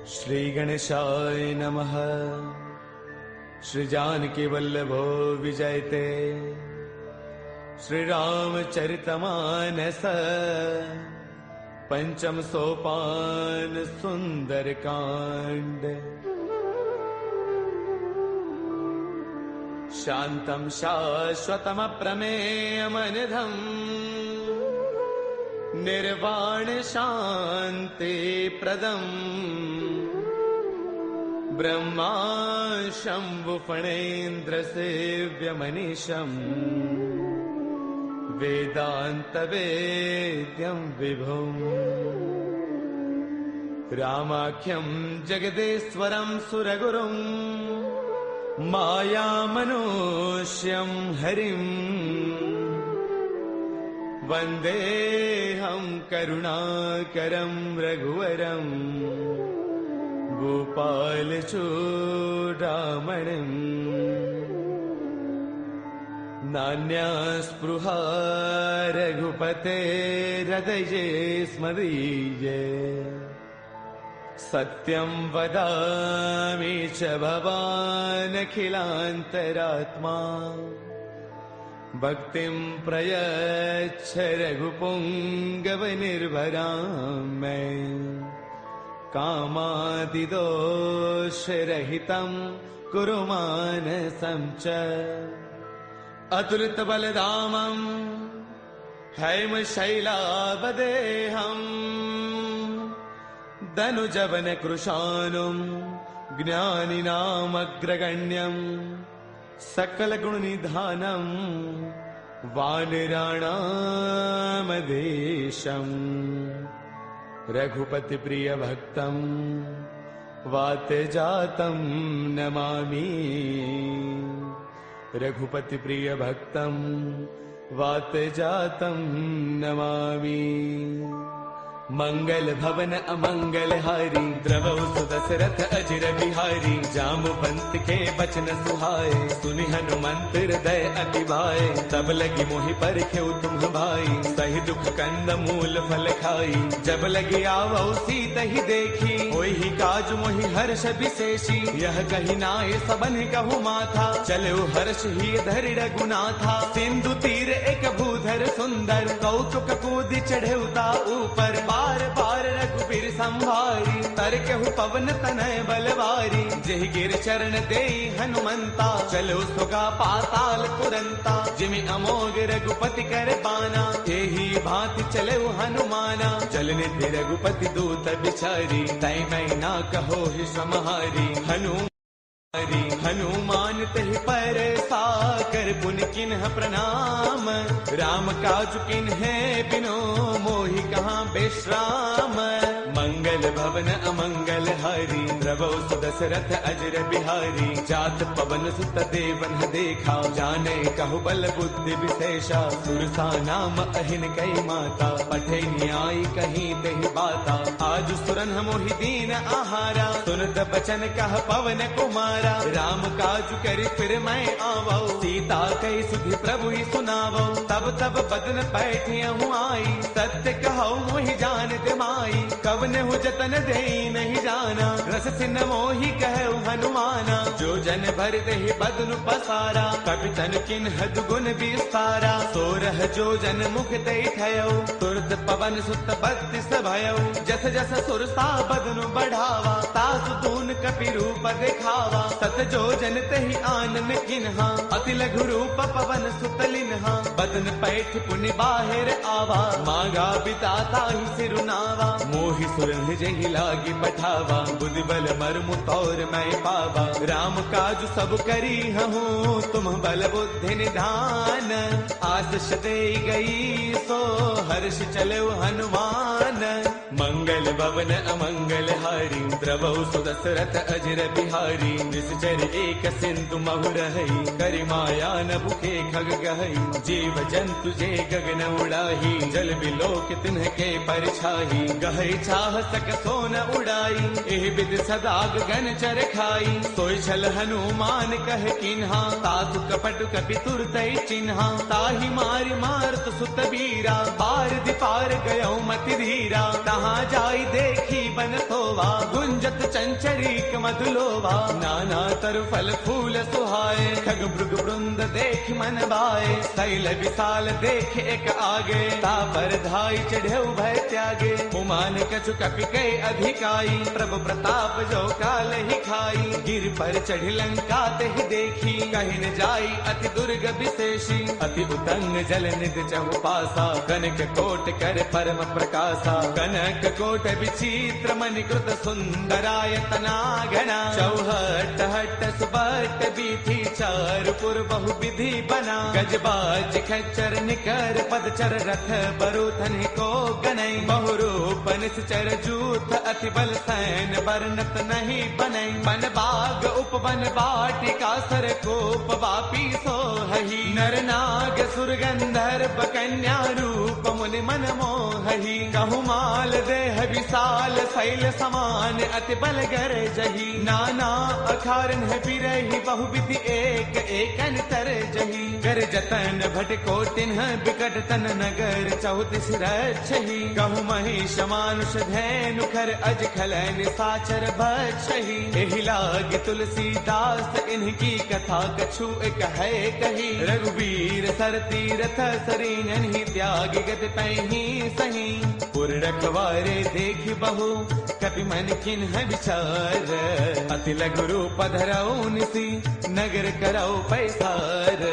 श्री गणेशाय नमः। श्री जानकी वल्लभो विजयते। श्री रामचरितमानस पंचम सोपान सुंदर कांड। शांतं शाश्वतमप्रमेयमनिधम् निर्वाण शांति प्रदम् ब्रह्मा शंभु फणेन्द्र सेव्यमनीशम् वेदांत वेद्यं विभुम् रामाख्यं जगदेश्वरं सुरगुरुम् मायामनुष्यं हरिम् वन्देऽहं करुणाकरं रघुवरम् गोपालचूडामणिम् नान्यास्पृहा रघुपतेर्हृदये स्मदीये सत्यं वदामि च भवानखिलान्तरात्मा भक्तिं प्रयच्छ रघुपुङ्गवनिर्भरां मे कामादिदोषरहितं कुरु मानसं च अतुलितबलधामं हैमशैलावदेहम् धनुजवनकृशानुं ज्ञानिनामग्रगण्यम् सकलगुणनिधानं वानराणामधीशम् रघुपतिप्रियभक्तं वातजातं नमामि। रघुपतिप्रियभक्तं वातजातं नमामि। मंगल भवन अमंगल हारी द्रवौ सुदशरथ अजिर बिहारी जामवंत के बचन सुहाए सुनि हनुमंत हृदय अति भाए तब लगी मोहि परखेउ तुम भाई सही दुख कंद मूल फल खाई जब लगी आवौ सीता ही देखी होई ही काज मोहि हर्ष विशेषी यह कही नाय सबन कहु माथा चलो हर्ष ही धरि रघुनाथा सिंधु तीर एक भूधर सुंदर कौतुक कूदि चढ़ेउता ऊपर बार बार रघुबीर संभारी तरकेहु पवन तनय बलवारी जेहि गिर चरण देई हनुमंता चलो सुगा पाताल तुरंता जिमि अमोघ रघुपति कर बाना एही भांति चले हनुमाना जलनिधि रघुपति दूत बिचारी तै मैं ना कहो ही समहारी हनुमान तहि पर साकर पुन किन्ह प्रणाम राम काज किन्हे बिनो मोहि कहाँ विश्राम मंगल भवन अमंगल हारी द्रवौ सुदशरथ अजर बिहारी जात पवन सुत देवन देखा जाने कहु बल बुद्धि विशेषा सुरसा नाम अहिन कई माता पठे न्याय कहीं तहि बाता आज सुरन मोहि दीन आहारा सुनत बचन कह पवन कुमारा राम काज करि फिर मैं आवौ सीता कई सुधि प्रभु ही सुनावौ तब तब बदन पैठियहु आई सत्य कहौ मोहि जान दिमाई कवन हु जतन दे नहीं जाना रस सिन मोहि कहु हनुमाना जो जन भर देहि बदनु पसारा कपि तन किन हद गुण विस्तारा सोरह जो जन मुख दे थयो तुरत पवन सुत बत्तीस भयो जस जस सुरसा बदनु बढ़ावा तासु तून कपि रूप दिखावा सत जो जन तहि आनन किन्हा अति लघु रूप पवन सुत लिन्हा बदन पैठ पुनि बाहिर आवा मांगा बिताता ही सिरुनावा मोहि सुरन जहि लागी पठावा बुद्धि बल मर्मु तौर मैं पावा राम काज सब करी हूँ तुम बल बुद्धि निधान आशीष दे गई सो हर्ष चले हनुमान मंगल भवन अमंगल हारी द्रवौ सुदशरथ अजर बिहारी निश्चर एक सिंधु महु रही करि माया न भुखे खग गहई जीव जंतु जे गगन उड़ाही जल बिलोक तिन्ह के परछाही गहई चाह सक सोन उड़ाई एह विद सदा गगन चर खाई सोई छल हनुमान कह किन्हा तासु कपट कपि तुरतई चिन्हा ताहि मारि मारत सुत बीरा पार दिपार गयो मति धीरा तहाँ जाई देखी बन थोवा गुंजत चंचरीक मधुलोवा नाना तरु फल फूल सुहाए खग भृग वृंद देख मन बाए शैल विशाल देख एक आगे ता पर धाई चढ़े भय त्यागे उमान कछु कपि कई अधिकाई प्रभु प्रताप जो काल ही खाई गिर पर चढ़ी लंका तेहि देखी कहीं न जाई अति दुर्ग विशेषी अति उतंग जल निध चहु पासा कनक कोट कर परम प्रकाशा कनक कोट विचित्र मणिकृत सुंदरायतना घना चौहट हट सुबट बीथी चारुपुर बहु विधि बना गजबाज खच्चर निकर पदचर रथ बरुथन को गनई बहुरूप निश्चर जूथ अति बल सैन वर्णत नहीं बनई बन बाग उपवन बाटिका सर कोप वापी सो हही नर नाग सुर गंधर्व कन्या रूप मुनि मन मोहही कहु माल देह विशाल शैल समान अति बल गर जही नाना अखारन है बिरही बहुविधि एक एकन तर जही कर जतन भट कोटिन बिकट तन नगर चौतीस रक्षही कहु महिष मानुष धैनु खर अज खलन साचर बक्षही एहि लाग तुलसीदास इनकी कथा कछु एक है कही रघुवीर सर तीरथ सरीन ही त्याग गत पैही सही पुर रखवारे देख बहु कपि मन किन्ह विचार अति लघु रूप धरऊ निसी नगर करऊ पैसार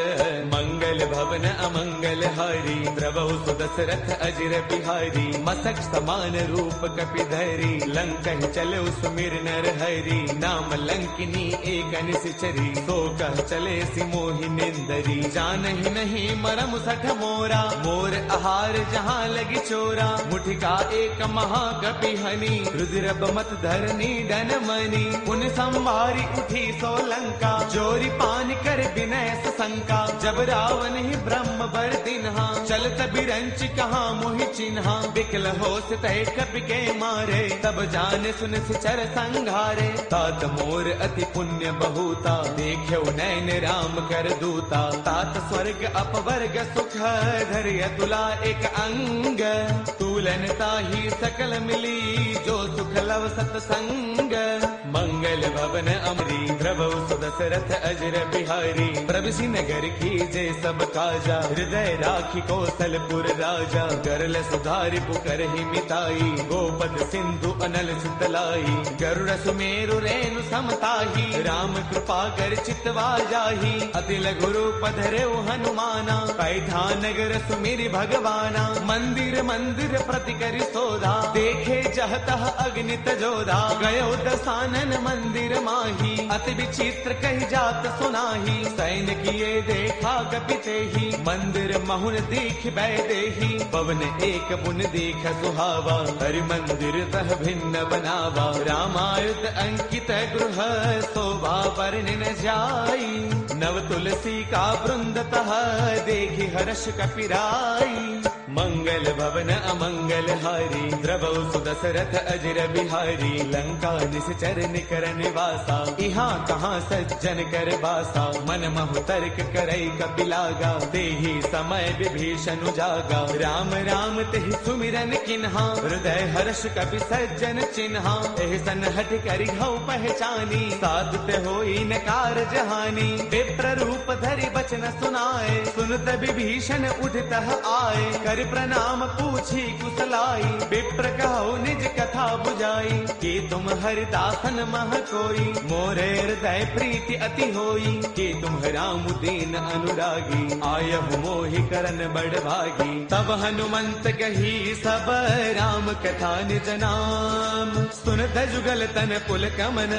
मंगल भवन अमंगल हारी द्रवहु सुदशरथ अजिर बिहारी मसक समान रूप कपि धरी लंक चलो सुमिर नर हरि नाम लंकिनी एक निश्चरी सो कह चले सि मोहि निंदरी जानहि नहीं मरम सठ मोरा मोर आहार जहाँ लगी चोरा मुठिका एक महाकपि हनी रुद्र बमत धरनी डन मनी उन संवारी उठी सो लंका जोरी पान कर विनय शंका जब रावण ही ब्रह्म बर दिन्हा चलत बिरंच कहाँ मोहि चिन्हा बिकल होश तय कपि के मारे तब जान सुन सिचर संघारे तात मोर अति पुण्य बहुता देख्यो नैन राम कर दूता तात स्वर्ग अपवर्ग सुख धर्य तुला एक अंग तूलन ताही सकल मिली जो सुख लव सतसंग मंगल भवन अमरी प्रभु सुदशरथ अजर बिहारी प्रभु नगर की जय सब काजा हृदय राखी कौशलपुर राजा गरल सुधारि पुकर ही मिताई गोपद सिंधु अनल सुतलाई गरुड़ सुमेरु रेणु समताही राम कृपा कर चितवा जाही अति लघु रूप धरेउ हनुमाना पैठा नगर सुमिरि भगवाना मंदिर मंदिर प्रति करि सोधा देखे जहतः अग्नित जोधा गयो दसानन मंदिर माही अति विचित्र कही जात सुनाही सैन किए देखा कपिते ही मंदिर महुन दीख बैदेही पवन एक पुन दीख सुहावा हरि मंदिर तह भिन्न बनावा रामायुध अंकित गृह शोभा वर्णि न जाई नव तुलसी का वृंद तह देखी हर्ष कपिराई मंगल भवन अमंगल हारी द्रवहु सुदशरथ अजर बिहारी लंका निश्चर निकर निवासा यहाँ कहाँ सज्जन कर बासा मन महु तर्क करई कपिलागा तेहि समय विभीषण जागा राम राम तेहि सुमिरन किन्हा हृदय हर्ष कपि सज्जन चिन्हा एहि सन हठ करि हऊ पहचानी साधुत होई न कारज हानि विप्र रूप धरि बचन सुनाए सुनत विभीषण उठतः आए कर प्रणाम पूछी कुशलाई विप्र कहो निज कथा बुझाई कि तुम हरिदासन मह कोई मोरे हृदय प्रीति अति होई कि तुम राम दीन अनुरागी आयहु मोहि करन बड़ भागी तब हनुमंत कही सब राम कथा निज नाम सुनत जुगल तन पुल कमन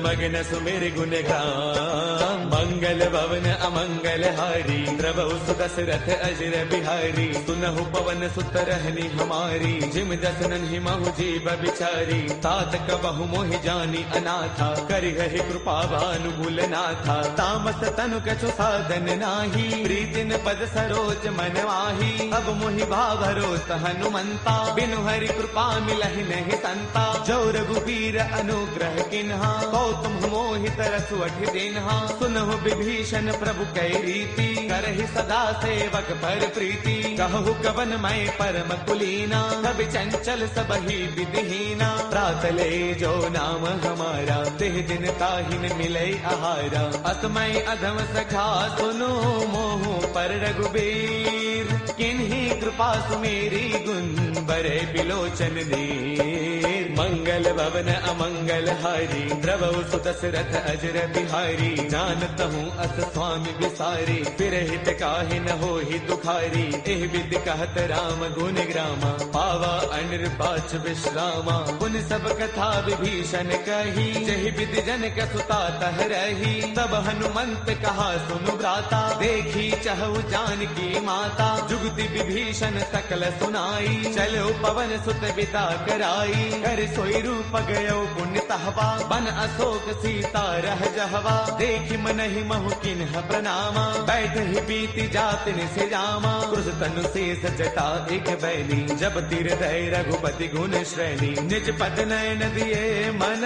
मगन सुमिर गुण गाम मंगल भवन अमंगल हारी द्रवहु सुदशरथ अजर बिहारी सुनहु कहो पवन सुत रहनी हमारी, जिम जस नन्ही महु जीव बिचारी। तात कबहु मोहि जानी अनाथा, करि रहि कृपा भानुकूल नाथा। तामस तनु कछु साधन नाही, प्रीतिन पद सरोज मन माही। अब मोहि भाभरोस हनुमंता, बिनु हरि कृपा मिलहि नहीं संता। जो रघुबीर अनुग्रह किन्हा, कौतुम मोहि तरसु अठि दिन्हा। सुनहु विभीषण प्रभु कै रीति, करहि सदा सेवक पर प्रीति। कहु कवन मैं परम कुलीना, कवि चंचल सबहि विधिहीना। प्रातले जो नाम हमारा, तिह दिन ताहिन मिलै आहारा। असमय अधम सखा सुनो, मोहु पर रघुबीर। किन्ही कृपा सुमेरी, गुण बरे बिलोचन दीर। मंगल भवन अमंगल हारी, द्रवहु सुदशरथ अजर बिहारी। जानत हूँ अस स्वामी विसारी, फिर हित काहे न होहि दुखारी। एह विधि कहत राम गुण ग्रामा, पावा अनिर्वाच विश्रामा। पुन सब कथा विभीषण कही, जहि विधि जनक सुता तह रही। तब हनुमंत कहा सुनु भ्राता, देखी चहु जानकी माता। जुगति विभीषण सकल सुनाई, चलो पवन सुत बिदा कराई। कर सोई रूप गयो पुण्य तहवा, बन अशोक सीता रह जहवा। देखि मनहि महु किन्ह प्रणामा, बैठ ही बीती जात निसे जामा। क्रुस तनु शेष जटा एक बैली, जब तीर दय रघुपति गुण श्रेणी। निज पद नयन दिए मन,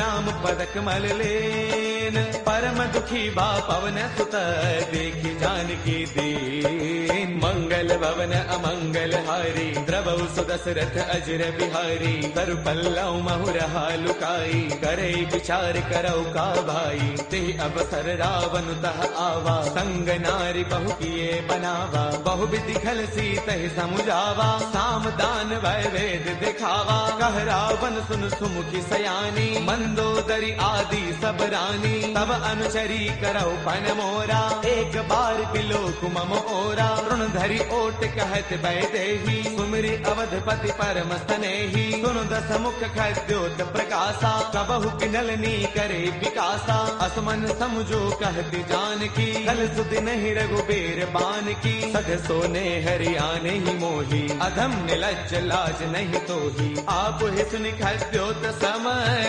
राम पद कमल लेन। परम दुखी बा पवन सुत, देखि जानकी दीन। मंगल भवन अमंगल हारी, द्रवहु सुदशरथ अजर बिहारी। तरु पल्लव महुरहा लुकाई, करे विचार करौ का भाई। तेहि अवसर रावण तह आवा, संग नारी बहु किए बनावा। बहु विधि खल सीतहि समुझावा, साम दान वै वेद दिखावा। कह रावण सुन सुमुखी सयानी, मंदोदरी आदि सब रानी। तब अनुचरी करौ पन मोरा, एक बार बिलोक मम ओरा। तृण धरि ओट कहत वैदेही, सुमिरि अवधपति परम स्नेही। सुनु दस मुख खद्योत प्रकाशा, कबहु किनलनी करे विकासा। असमन समझो कहती जानकी, कल सुधि नहीं रघुबीर बान की। सध सोने हरियाने ही मोही, अधम निलज्ज लाज नहीं तोही। आप ही सुनि खद्योत सम,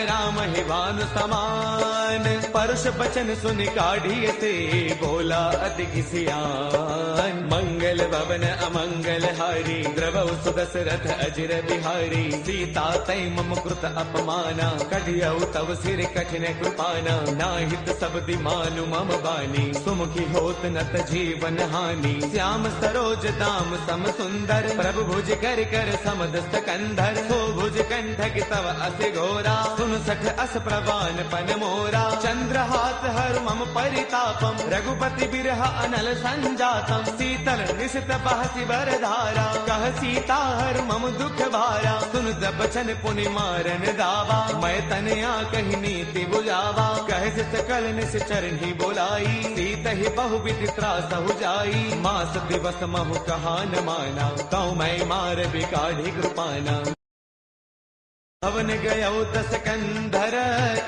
राम ही भानु समान। परुष बचन सुनि काढ़िए से, बोला अति किसियान। मंगल भवन अमंगल हारी, द्रवहु सुदशरथ अजर बिहारी। सीता तै मम कृत अपमाना, कढ़ियौ तव सिर कठिन कृपाना। नाहित शब्दि मानु मम बानी, सुमुखी होत नत जीवन हानि। श्याम सरोज दाम सम सुंदर, प्रभु भुज कर कर समदस्त कंधर। सो भुज कंठक तव अस घोरा, सुन सठ अस प्रवान पन मोरा। चंद्रहास हर मम परितापम, रघुपति बिरह अनल संजातम। शीतल निशित बहसि बरधारा, कह सीता हर मम दुख भारा। सुन बचन पुनि मारन दावा, मैं तनया कही नीति बुझावा। कह सकल निस चरणी बोलाई, सीत ही बहु विधि त्रास हो जाई। मास दिवस महु कहा न माना, कहूँ मैं मार बिकाढ़ी कृपाना। हवन गयो दस कंधर,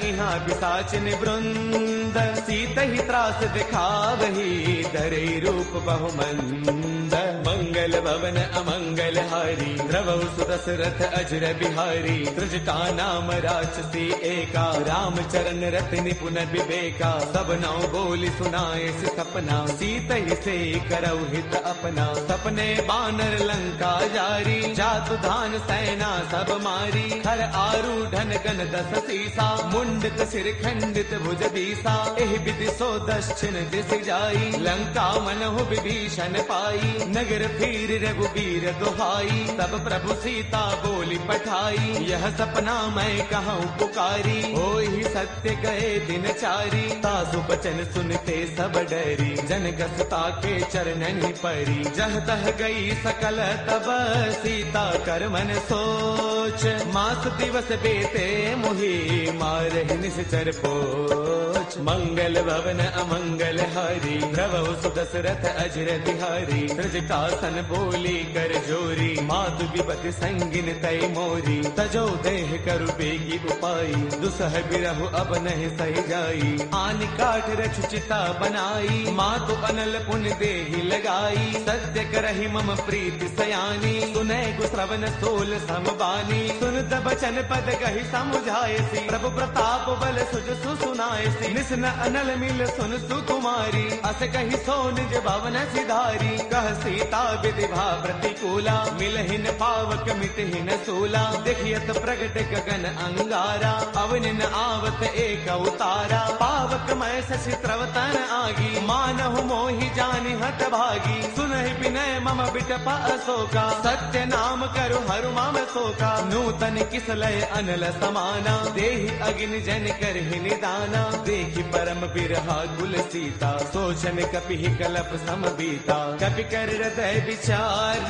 इहाँ पिशाच निवृंद। सीत ही त्रास दिखावही, धरे रूप बहुमंद। मंगल भवन अमंगल हारी, द्रवहु सुदशरथ अजर बिहारी। त्रिजटा नाम राक्षसी एका, राम चरण रति निपुण विवेका। सब नौ बोली सुनाए से सपना, सीत ही से करौ हित अपना। सपने बानर लंका जारी, जातु धान सेना सब मारी। हर आरूढ़न गण दस सीसा, मुंडित सिर खंडित भुज दीसा। एहि विधि सो दक्षिण दिस जाई, लंका मनहु विभीषण पाई। नगर फिर रघुबीर दुहाई, तब प्रभु सीता बोली पठाई। यह सपना मैं कहूँ पुकारी, होई सत्य गए दिन चारी। तासु बचन सुनते सब डरी, जनक सुता के चरणन परी। जह तह गई सकल तब, सीता कर मन सोच। मास दिवस बेते मुहि, मारहि निश्चर पोच। मंगल भवन अमंगल हारी, द्रवौ सुदशरथ अजर बिहारी। त्रिजटासन बोली कर जोरी, मातु विपति संगिन तय मोरी। तजो देह करु बेगी उपाई, दुसह बिरहु अब नहीं सही जाई। आन काट रछ चिता बनाई, मातु अनल पुन देहि लगाई। सत्य करहि मम प्रीति सयानी, सुनै गुश्रवण सोल समबानी। सुनत बचन पद कहि समुझायसी, प्रभु प्रताप बल सुज सुनायसी। निसन अनल मिल सुन सुकुमारी, अस कहि सो निज भवन सिधारी। कह सीता विधि भा प्रतिकूला, मिलहिन पावक मितहिन सूला। देखियत प्रगट गगन अंगारा, अवनिन आवत एक उतारा। पावक मैं शशि त्रवतन आगी, मानहु मोहि जानि हत भागी। सुनहि विनय मम बिटप अशोका, सत्य नाम करु हरु मम शोका। नूतन किसलय अनल समाना, देहि अग्नि जन करहि निदाना। देखि परम बिरहा कुल सीता, सोचन कपि कलप सम बीता। कपि कर हृदय विचार,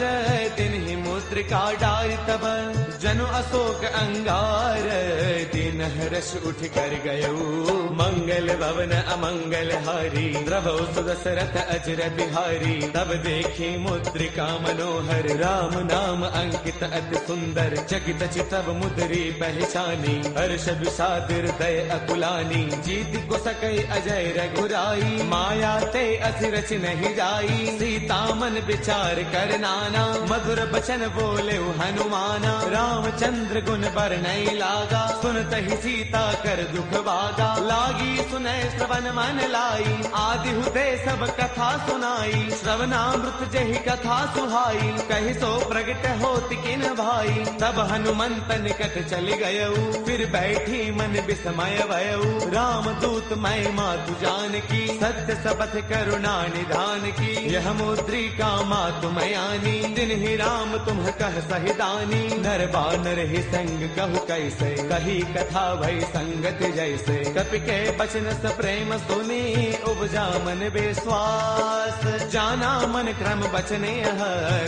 तिन्हि मुद्रिका डारि तब। जनु अशोक अंगार, दिन हर्ष उठ कर गयऊ। मंगल भवन अमंगल हारी, द्रवौ सुदशरथ अजर बिहारी। तब देखी मुद्रिका मनोहर, राम नाम अंकित अति सुंदर। चकित चितव मुद्री पहचानी, हर्ष विषाद हृदय अकुलानी। जीत को सकई अजय रघुराई, माया ते असिरच नहीं जाई। सीता मन विचार कर नाना, मधुर बचन बोले हनुमाना। रामचंद्र गुण बरनई लागा, सुनत ही सीता कर दुख भागा। लागी सुनै श्रवण मन लाई, आदि हुते सब कथा सुनाई। श्रवणामृत जहि कथा सुहाई, कहि सो प्रगट होति किन भाई। तब हनुमंत निकट चली गयऊ, फिर बैठी मन विस्मय भयऊ। राम दूत मैं मातु जान की, सत्य सबथ करुणा निधान की। यह मुद्रिका मातु मयानी, दिन ही राम तुम कह सहिदानी। नर बानर ही संग कहु कैसे, कही कथा भई संगत जैसे। कपि के बचन स प्रेम सुनी, उपजा मन विश्वास। जाना मन क्रम बचने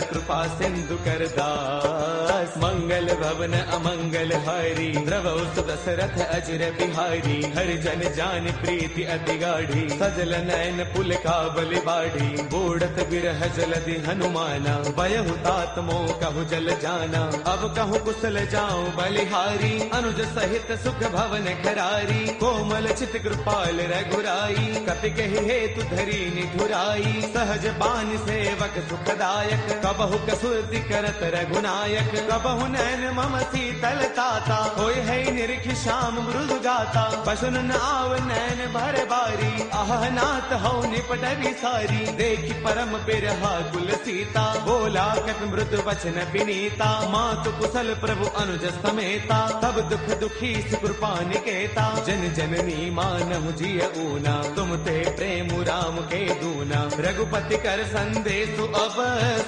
कृपा सिंधु कर दास। मंगल भवन अमंगल हारी, द्रवौ सुदशरथ अजर बिहारी। हरि जन जान प्रीति अति गाढ़ी, सजल नयन पुल काबल बाढ़ी। बूढ़त बिरह जलधि हनुमाना, बयहु तात मोह कहु जल जाना। अब कहु कुशल जाऊं बलिहारी, अनुज सहित सुख भवन खरारी। कोमल चित कृपाल रघुराई, कपि कहि हेतु धरी निठुराई। सहज बान सेवक सुखदायक, कबहु कसुरति करत रघुनायक। कबहु नैन मम शीतल ताता, होय है निरखि श्याम मृदु गाता। बसुन न आव नैन भर बारी, आह नाथ हो निपट विसारी। देखि परम बिरहा कुल सीता, बोला कपि मृदु वचन विनीता। मातु कुशल प्रभु अनुज समेता, तब दुख दुखी कृपा निकेता। जन जननी मानहु जिय ऊना, तुम ते प्रेम राम के दूना। रघुपति कर संदेशु अब,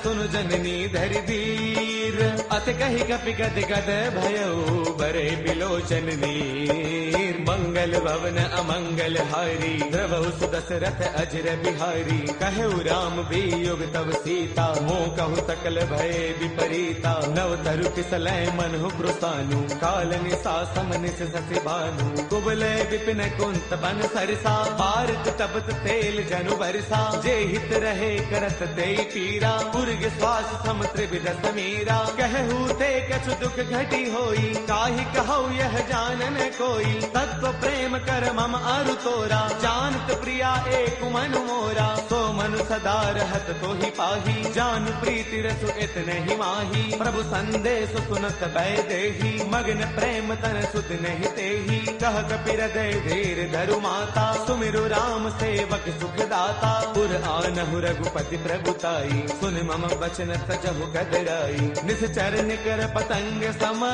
सुनु जननी धरि धीर। अत कहि कपि गद गद भयऊ, बरे बिलोचन नीर। मंगल भवन अमंगल हारी, द्रवौ सुदशरथ अजर बिहारी। कहु राम वियोग तब सीता, मोह कहु सकल भय विपरीता। नव तरु किसलय मनहु कृतानु, काल निसा समनिस ससि भानु। कुबले विपिन कुंत बन सरसा, भारत तपत तेल जनु बरसा। जे हित रहे करत ते पीरा, पुरग श्वास सम त्रिविध समीरा। कहू ते कछु दुख घटी होई, काहि कहौ यह जानन कोई। तत्व प्रेम कर मम अरु तोरा, जानत प्रिया एक मनु मोरा। सो मनु सदा रहत तो ही पाही, जानु प्रीति रसु इतने ही माही। प्रभु संदेश सुनत भय देही, मग्न प्रेम तन सुध नहीं तेही। कह कपि हृदय धीर धरु माता, सुमिरु राम सेवक सुखदाता। पुर आनहु रघुपति प्रभुताई, सुन मम वचन तजहु कदराई। निश्चर निकर पतंग सम,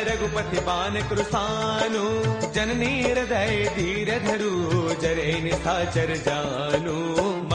रघुपति बान कृसानु। जननी हृदय धीर धरु, जरे निशाचर जानू।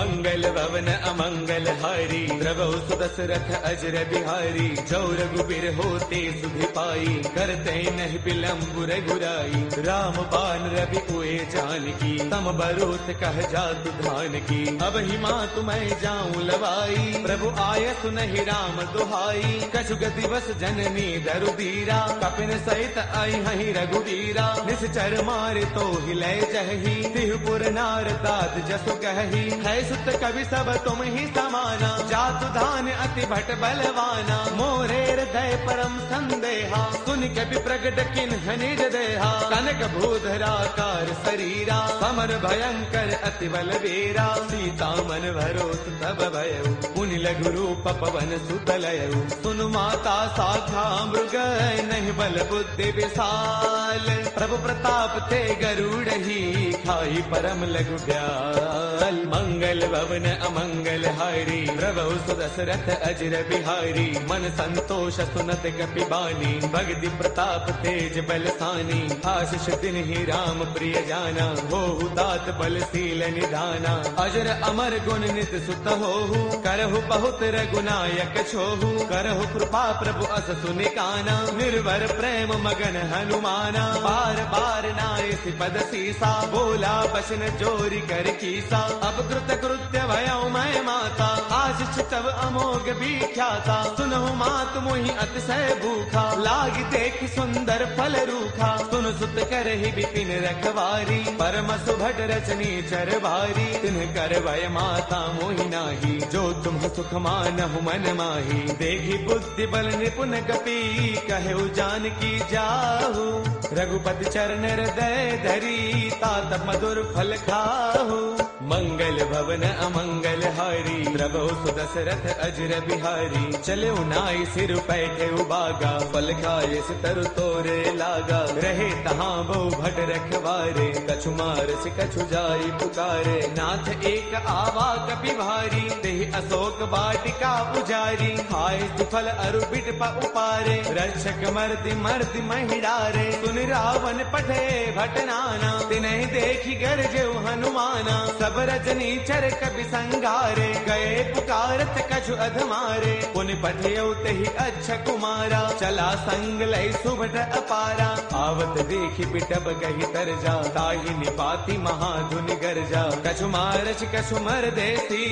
मंगल भवन अमंगल हारी द्रवौ सुदशरथ अजर बिहारी जो रघुबीर होते सुधि पाई करते नहीं विलंब रघुराई राम बाण रवि उए जानकी तम बरोत कह जातु धान की अब ही मातु मैं जाऊं लवाई प्रभु आय सुनहि राम दुहाई कछु गति बस जननी दरुदीरा कपिन सहित आई हहि रघुवीरा निश्चर मारे तो हिलय जहि तिहुपुर नार दात जसु कहि है सुत कवि सब तुम ही समाना जातु धान अति भट बलवाना मोरे हृदय परम संदेहा सुन कवि प्रगट किन्ह निज देहा कनक भूधराकार शरीरा समर भयंकर अति बलवीरा सीता मन भरोस तब भयउ मुनि लघु रूप पवन सुत लयउ सुनु माता शाखा मृग नहीं बल बुद्धि विशाल प्रभु प्रताप ते गरुड़हि खाई परम लघु ब्याल मंगल भवन अमंगल हारी प्रभु सुदशरथ अजर बिहारी मन संतोष सुनत कपि बानी भगति प्रताप तेज बलसानी आशीष दिन ही राम प्रिय जाना होहु दात बलशील निधाना अजर अमर गुण नित सुत होहु करहु बहुत रघुनायक छोहु करहु कृपा प्रभु अस सुनिकाना निर्भर प्रेम मगन हनुमाना बार बार नाय पद सीसा बोला बचन जोरी कर कीसा अब कृत कृत्य भयउ मैं माता आशीष तब अमोघ विख्याता सुनहु मात मोहि अतिशय भूखा लागी देख सुंदर फल रूखा सुन सुत करहि बिपिन रखवारी परम सुभट रचनी चर भारी तिन्ह कर भय माता मोहि नाही जो तुम सुख मानहु मन माही देखी बुद्धि बल निपुण कपि कहु जानकी जाहु रघुपति चरण हृदय धरी तात मधुर फल खाहु मंगल भवन अमंगल हारी प्रभु सुदशरथ अजर बिहारी चले नाई सिर पैठे उबागा फल खाए तरु तोरे लागा रहे तहाँ बहु भट रखवारे कछु मार से कछु जाई पुकारे नाथ एक आवा कपि भारी तेहि अशोक वाटिका पुजारी खाए फल अरु बिट उपारे रक्षक मर्दि मर्दि महिडारे सुन रावण पठे भटनाना तिन्हि देखी गरजेउ हनुमाना सब रजनी चर कपि संगारे गए पुकारत कछु अधमारे पुन पठयउ तेहि अच्छा कुमारा चला संग लय सुभट अपारा आवत देखी बिटब गही तरजा ताहि निपाति महाधुन गरजा कछु मारच कछु मर देसी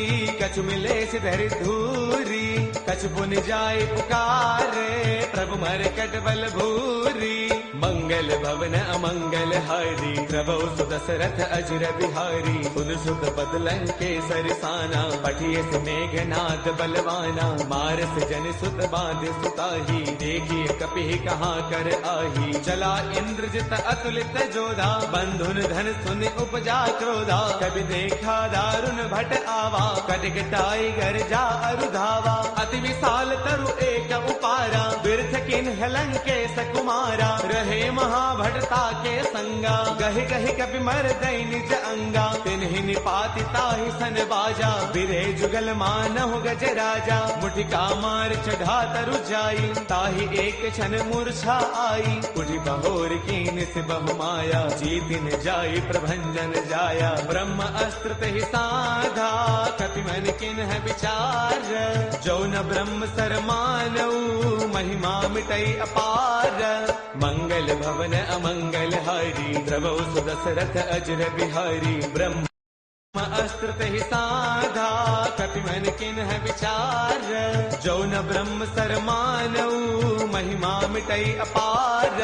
कछु मिले धरि धूरी कछु पुन जाय पुकारे प्रभु मर कट बल भूरी मंगल भवन अमंगल हारी प्रभु सुदशरथ अजर बिहारी सुन सुख बदलं के सरसाना पठिए से मेघनाद बलवाना मारस जन सुत बांध सुताही देखिए कपि कहाँ कर आही चला इंद्रजित अतुलित जोधा बंधुन धन सुन उपजा क्रोधा कभी देखा दारुण भट आवा कटक टाइगर जा अरुधावा अति विशाल तरु एक उपारा बिरथ किन्ह लंकेश कुमारा रहे महाभटता के संगा गहि गहि कपि मर दई निज अंगा तिन्हि निपाति ताहि सन बाजा बिरे जुगल मानहु गज राजा मुठिका मार चढ़ा तरु जाई ताहि एक क्षण मूर्छा आई उठि बहोर कीन से बहु माया जीतिन जाई प्रभंजन जाया ब्रह्म अस्त्र तेहि साधा कपि मन किन्ह विचार जो न ब्रह्म सर मानऊ महिमा मिटई अपार मंगल भवन अमंगल हारी प्रभु सुदशरथ अजर बिहारी ब्रह्म अस्त्र तेहि साधा कपि मन किन्ह विचार जो न ब्रह्म सर मानऊ महिमा मिटई अपार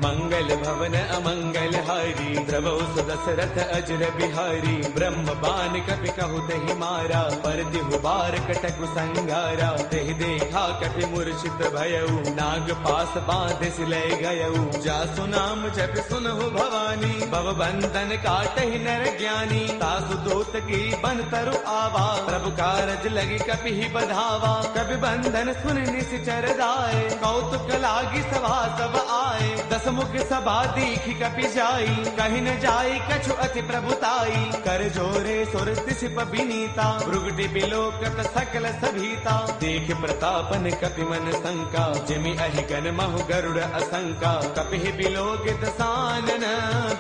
मंगल भवन अमंगल हारी प्रभु सुदशरथ अजर बिहारी ब्रह्म बान कपि कहु तेहि मारा पर दिहु बार कटकु संगारा तेहि देखा कपि मूर्छित भयउ नाग पास बांध सिलय गयउ जासु नाम जप सुनहु भवानी भव बंधन काटहि नर ज्ञानी तासु दूत की बन तरु आवा प्रभु कारज लगी कपि ही बधावा कपि बंधन सुन निश्चर दाए कौतुक लागी सभा सब आए दस मुख सभा दीखी कपि जाई कहीं न जाई कछु अति प्रभुताई कर जोरे सुर तिसिप बिनीता भृगुटि बिलोकत सकल सभीता देख प्रतापन कपि मन शंका जिमि अहि गण महु गरुड़ असंका कपि बिलोकित सानन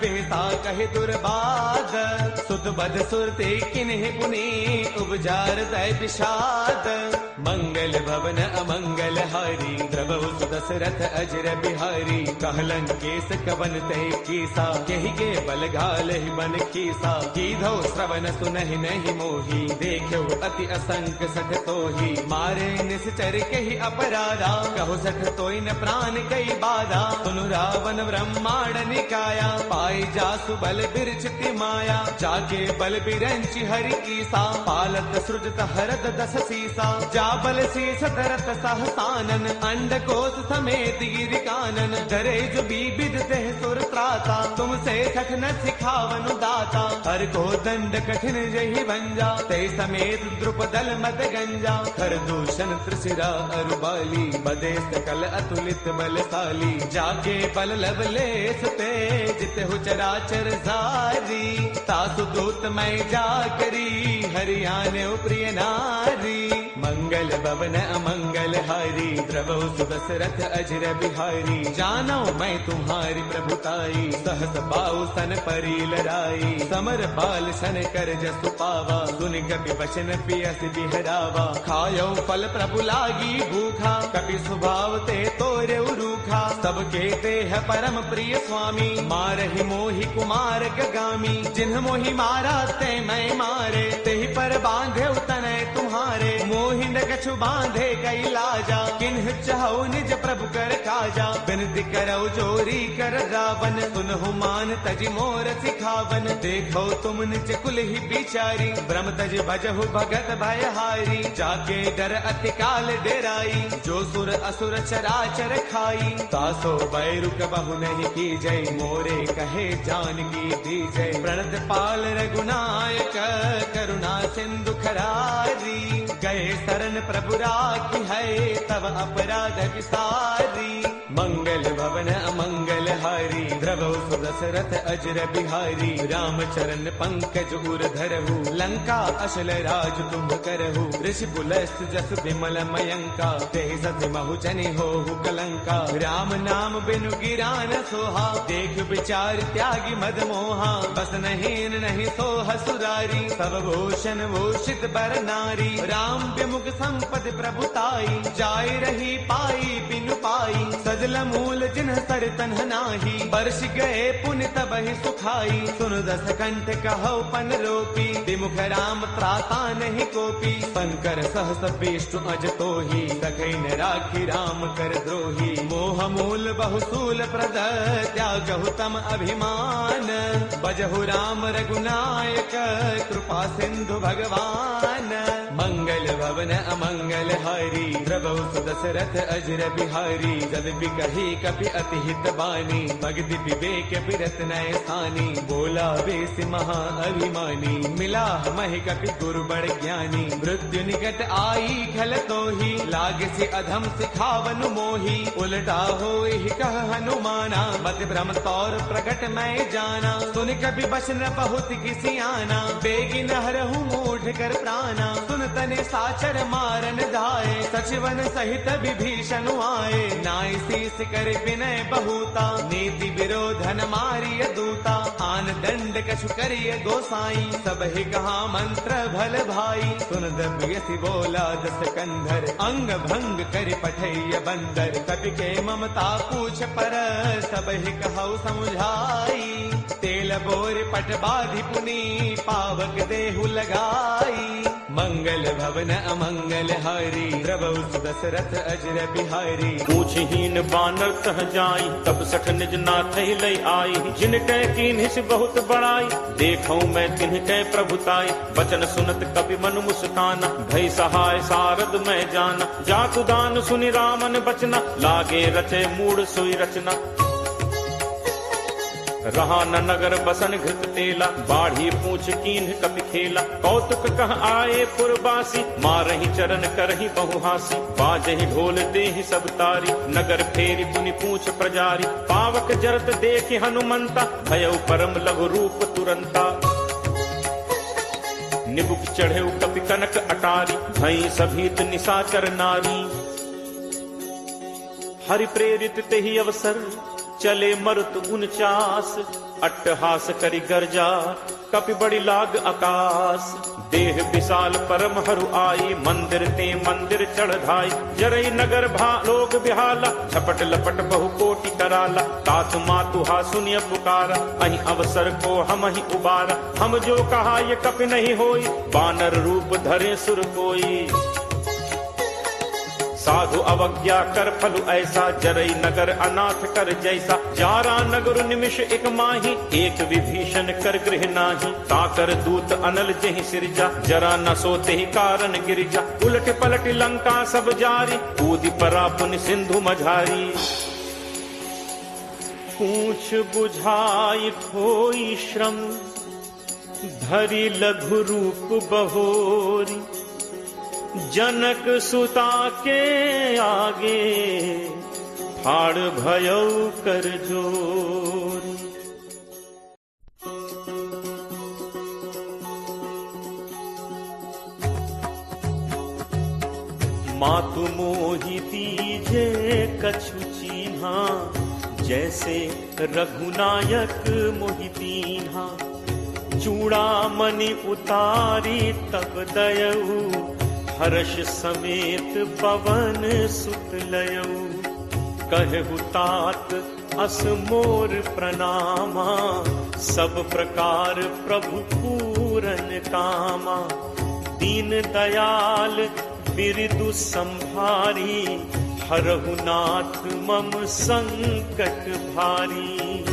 बेहता कहि दुर्बाद सुत बद सुर सुनते किन्हीं पुनि उपजार तय विषाद। मंगल भवन अमंगल हारी द्रवहु सुदशरथ अजर बिहारी। कहलन केस कवन तय कीसा कही के बल घाल ही बन खीसा। कीधो श्रवण सुनहि नहीं मोही देखो अति असंक सठ तोही। मारे निश्चर कही अपराधा कहो सठ तोई न प्राण कई बाधा। सुनु रावण ब्रह्मांड निकाया पाई जासु बल बिरचिति माया। जाके बल बिरंचि हरि ईसा पालत सृजत हरत दस सीसा। जा बल शीस धरत सहसानन अंड कोश समेत गिरि कानन। धरे जो विविध देह सुर त्राता तुमसे सठ न सिखावनु दाता। हर को दंड कठिन जहि भंजा ते समेत द्रुपदल मत गंजा। हर दूषण त्रिशिरा अरुबाली बदे सकल अतुलित बलशाली। जाके बल लवलेस ते जित हु चराचर सारी। तासु दूत मैं जा करी हरियाणे प्रिय नारी। मंगल भवन अमंगल हारी द्रवहु सुदशरथ अजर बिहारी। जानो मैं तुम्हारी प्रभुताई सहस बाहु सन परी लड़ाई। समर बाल सन कर जसु पावा सुनि कपि वचन पियस बिहरावा। खायो फल प्रभु लागी भूखा कपि स्वभाव ते तोरे रूखा। सबके देह परम प्रिय स्वामी मारहि मोहि कुमार गगामी। जिन्ह मोहि मारा ते मैं मारे तेहि पर बांधे तनय तुम्हारे। मोहि न कछु बांधे कई लाजा किन्ह चाहो निज प्रभु कर काजा। बिनती करो जोरी कर रावण सुनहु मान तज मोर सिखावन। देखो तुम निज कुल ही बिचारी ब्रह्म तज भजहु भगत भयहारी। जाके डर अति काल डेराई जो सुर असुर चराचर खाई। तासो बैरु कबहु नहीं की जय मोरे कहे जान की दी जय। प्रणत पाल रघुनायक करुणा सिंधु खरारी। गए शरण प्रभु राखी है तब अपराध विसारी। मंगल भवन अमंगल हारी द्रवहु सुदशरथ अजर बिहारी। राम चरण पंकज उर धरहु लंका अशल राज तुम करहु। ऋषि पुलस्त जस विमल मयंका तेह सति महु जनि होहु कलंका। राम नाम बिनु गिरा न सोहा देख विचार त्यागी मद मोहा। बस नहीं नहीं सोह सुरारी सब भूषण भूषित बर नारी। राम विमुख संपद प्रभुताई जाय रही पाई बिनु पाई। सजल मूल जिन्ह सर तन्ह नाही बरस गए पुण्य तबहि सुखाई। सुन दस कंठ कहो पन रोपी विमुख राम त्राता नहीं कोपी। शंकर सहस विष्णु अज तोही सखै न राखी राम कर द्रोही। मोह मूल बहुसूल प्रद त्यागहु तम अभिमान। बजहु राम रघुनायक कृपा सिंधु भगवान। मंगल भवन अमंगल हारी द्रवहु सुदशरथ अजर बिहारी। जद बिकहि कपि अति हित बानी भगति विवेक बिरत नय सानी। बोला बेस महा अभिमानी मिला महि कपि गुरु बड़ ज्ञानी। मृत्यु निकट आई खल तोही लागे से अधम सिखावन मोही। उलटा होई कह हनुमाना मत भ्रम तौर प्रकट मैं जाना। सुन कपि बचन बहुत किसी आना बेगिन हरहु मूढ़ कर प्राणा। सुन तने साचर मारन धाये सचिवन सहित विभीषण आए। नाय शीस कर विनय बहुता नीति विरोधन मारिय दूता। आन दंड कछु करिय गोसाई सब ही कहा मंत्र भल भाई। सुन दबियसि बोला दस कंधर अंग भंग कर पठैय बंदर। कपि के ममता पूछ पर सब ही कहु समुझाई। तेल बोर पट बाधि पुनि पावक देहु लगाई। मंगल भवन अमंगल हारी द्रवहु सुदशरथ अजर बिहारी। पूछहीन बानर तह जाई तब सठ निज नाथ लई आई। जिन कै कीन्हिस बहुत बड़ाई देखौ मैं तिन्ह कै प्रभुताई। बचन सुनत कपि मन मुस्काना भई सहाय सारद मैं जाना। जातु दान सुनि रामन बचना लागे रचे मूढ़ सोई रचना। रहा न नगर बसन घृत तेला बाढ़ी पूछ कीन्ह कपि खेला। कौतुक कह आए पुरवासी मारहि चरण करहि बहुहासी। बाजहि ढोल देहि सब तारी नगर फेरी पुनि पूछ प्रजारी। पावक जरत देखि हनुमंता भयउ परम लघु रूप तुरंता। निबुक चढ़ेउ कपि कनक अटारी भई सभीत निशाचर नारी। हरि प्रेरित तेहि अवसर चले मरुत 49 अट्टहास करी गर्जा कपि बड़ी लाग आकाश। देह विशाल परम हरु आई, मंदिर ते मंदिर चढ़ाई। जरई नगर भा लोग बिहाला, झपट लपट बहु कोटि कराला। तात मातु हा सुनिय पुकारा, अहि अवसर को हम ही उबारा। हम जो कहा ये कपि नहीं होई, बानर रूप धरे सुर कोई। साधु अवज्ञा कर फलु ऐसा, जरई नगर अनाथ कर जैसा। जारा नगर निमिष एक माही, एक विभीषण कर गृह नाही। ताकर दूत अनल जहि सिरजा, जरा न सोते ही कारण गिरजा। उलट पलट लंका सब जारी, कूदि परा पुनि सिंधु मझारी। पूछ बुझाई खोई श्रम, धरि लघु रूप बहोरी। जनक सुता के आगे, फाड़ भयउ कर जोरी। मातु मोहि दीजे कछु चीन्हा, जैसे रघुनायक मोहि दीन्हा। चूड़ामणि उतारी तब दयऊ, हर्ष समेत पवन सुत लयऊ। कहु तात अस मोर प्रणामा, सब प्रकार प्रभु पूरन कामा। दीन दयाल बिरदु संभारी, हरहु नाथ मम संकट भारी।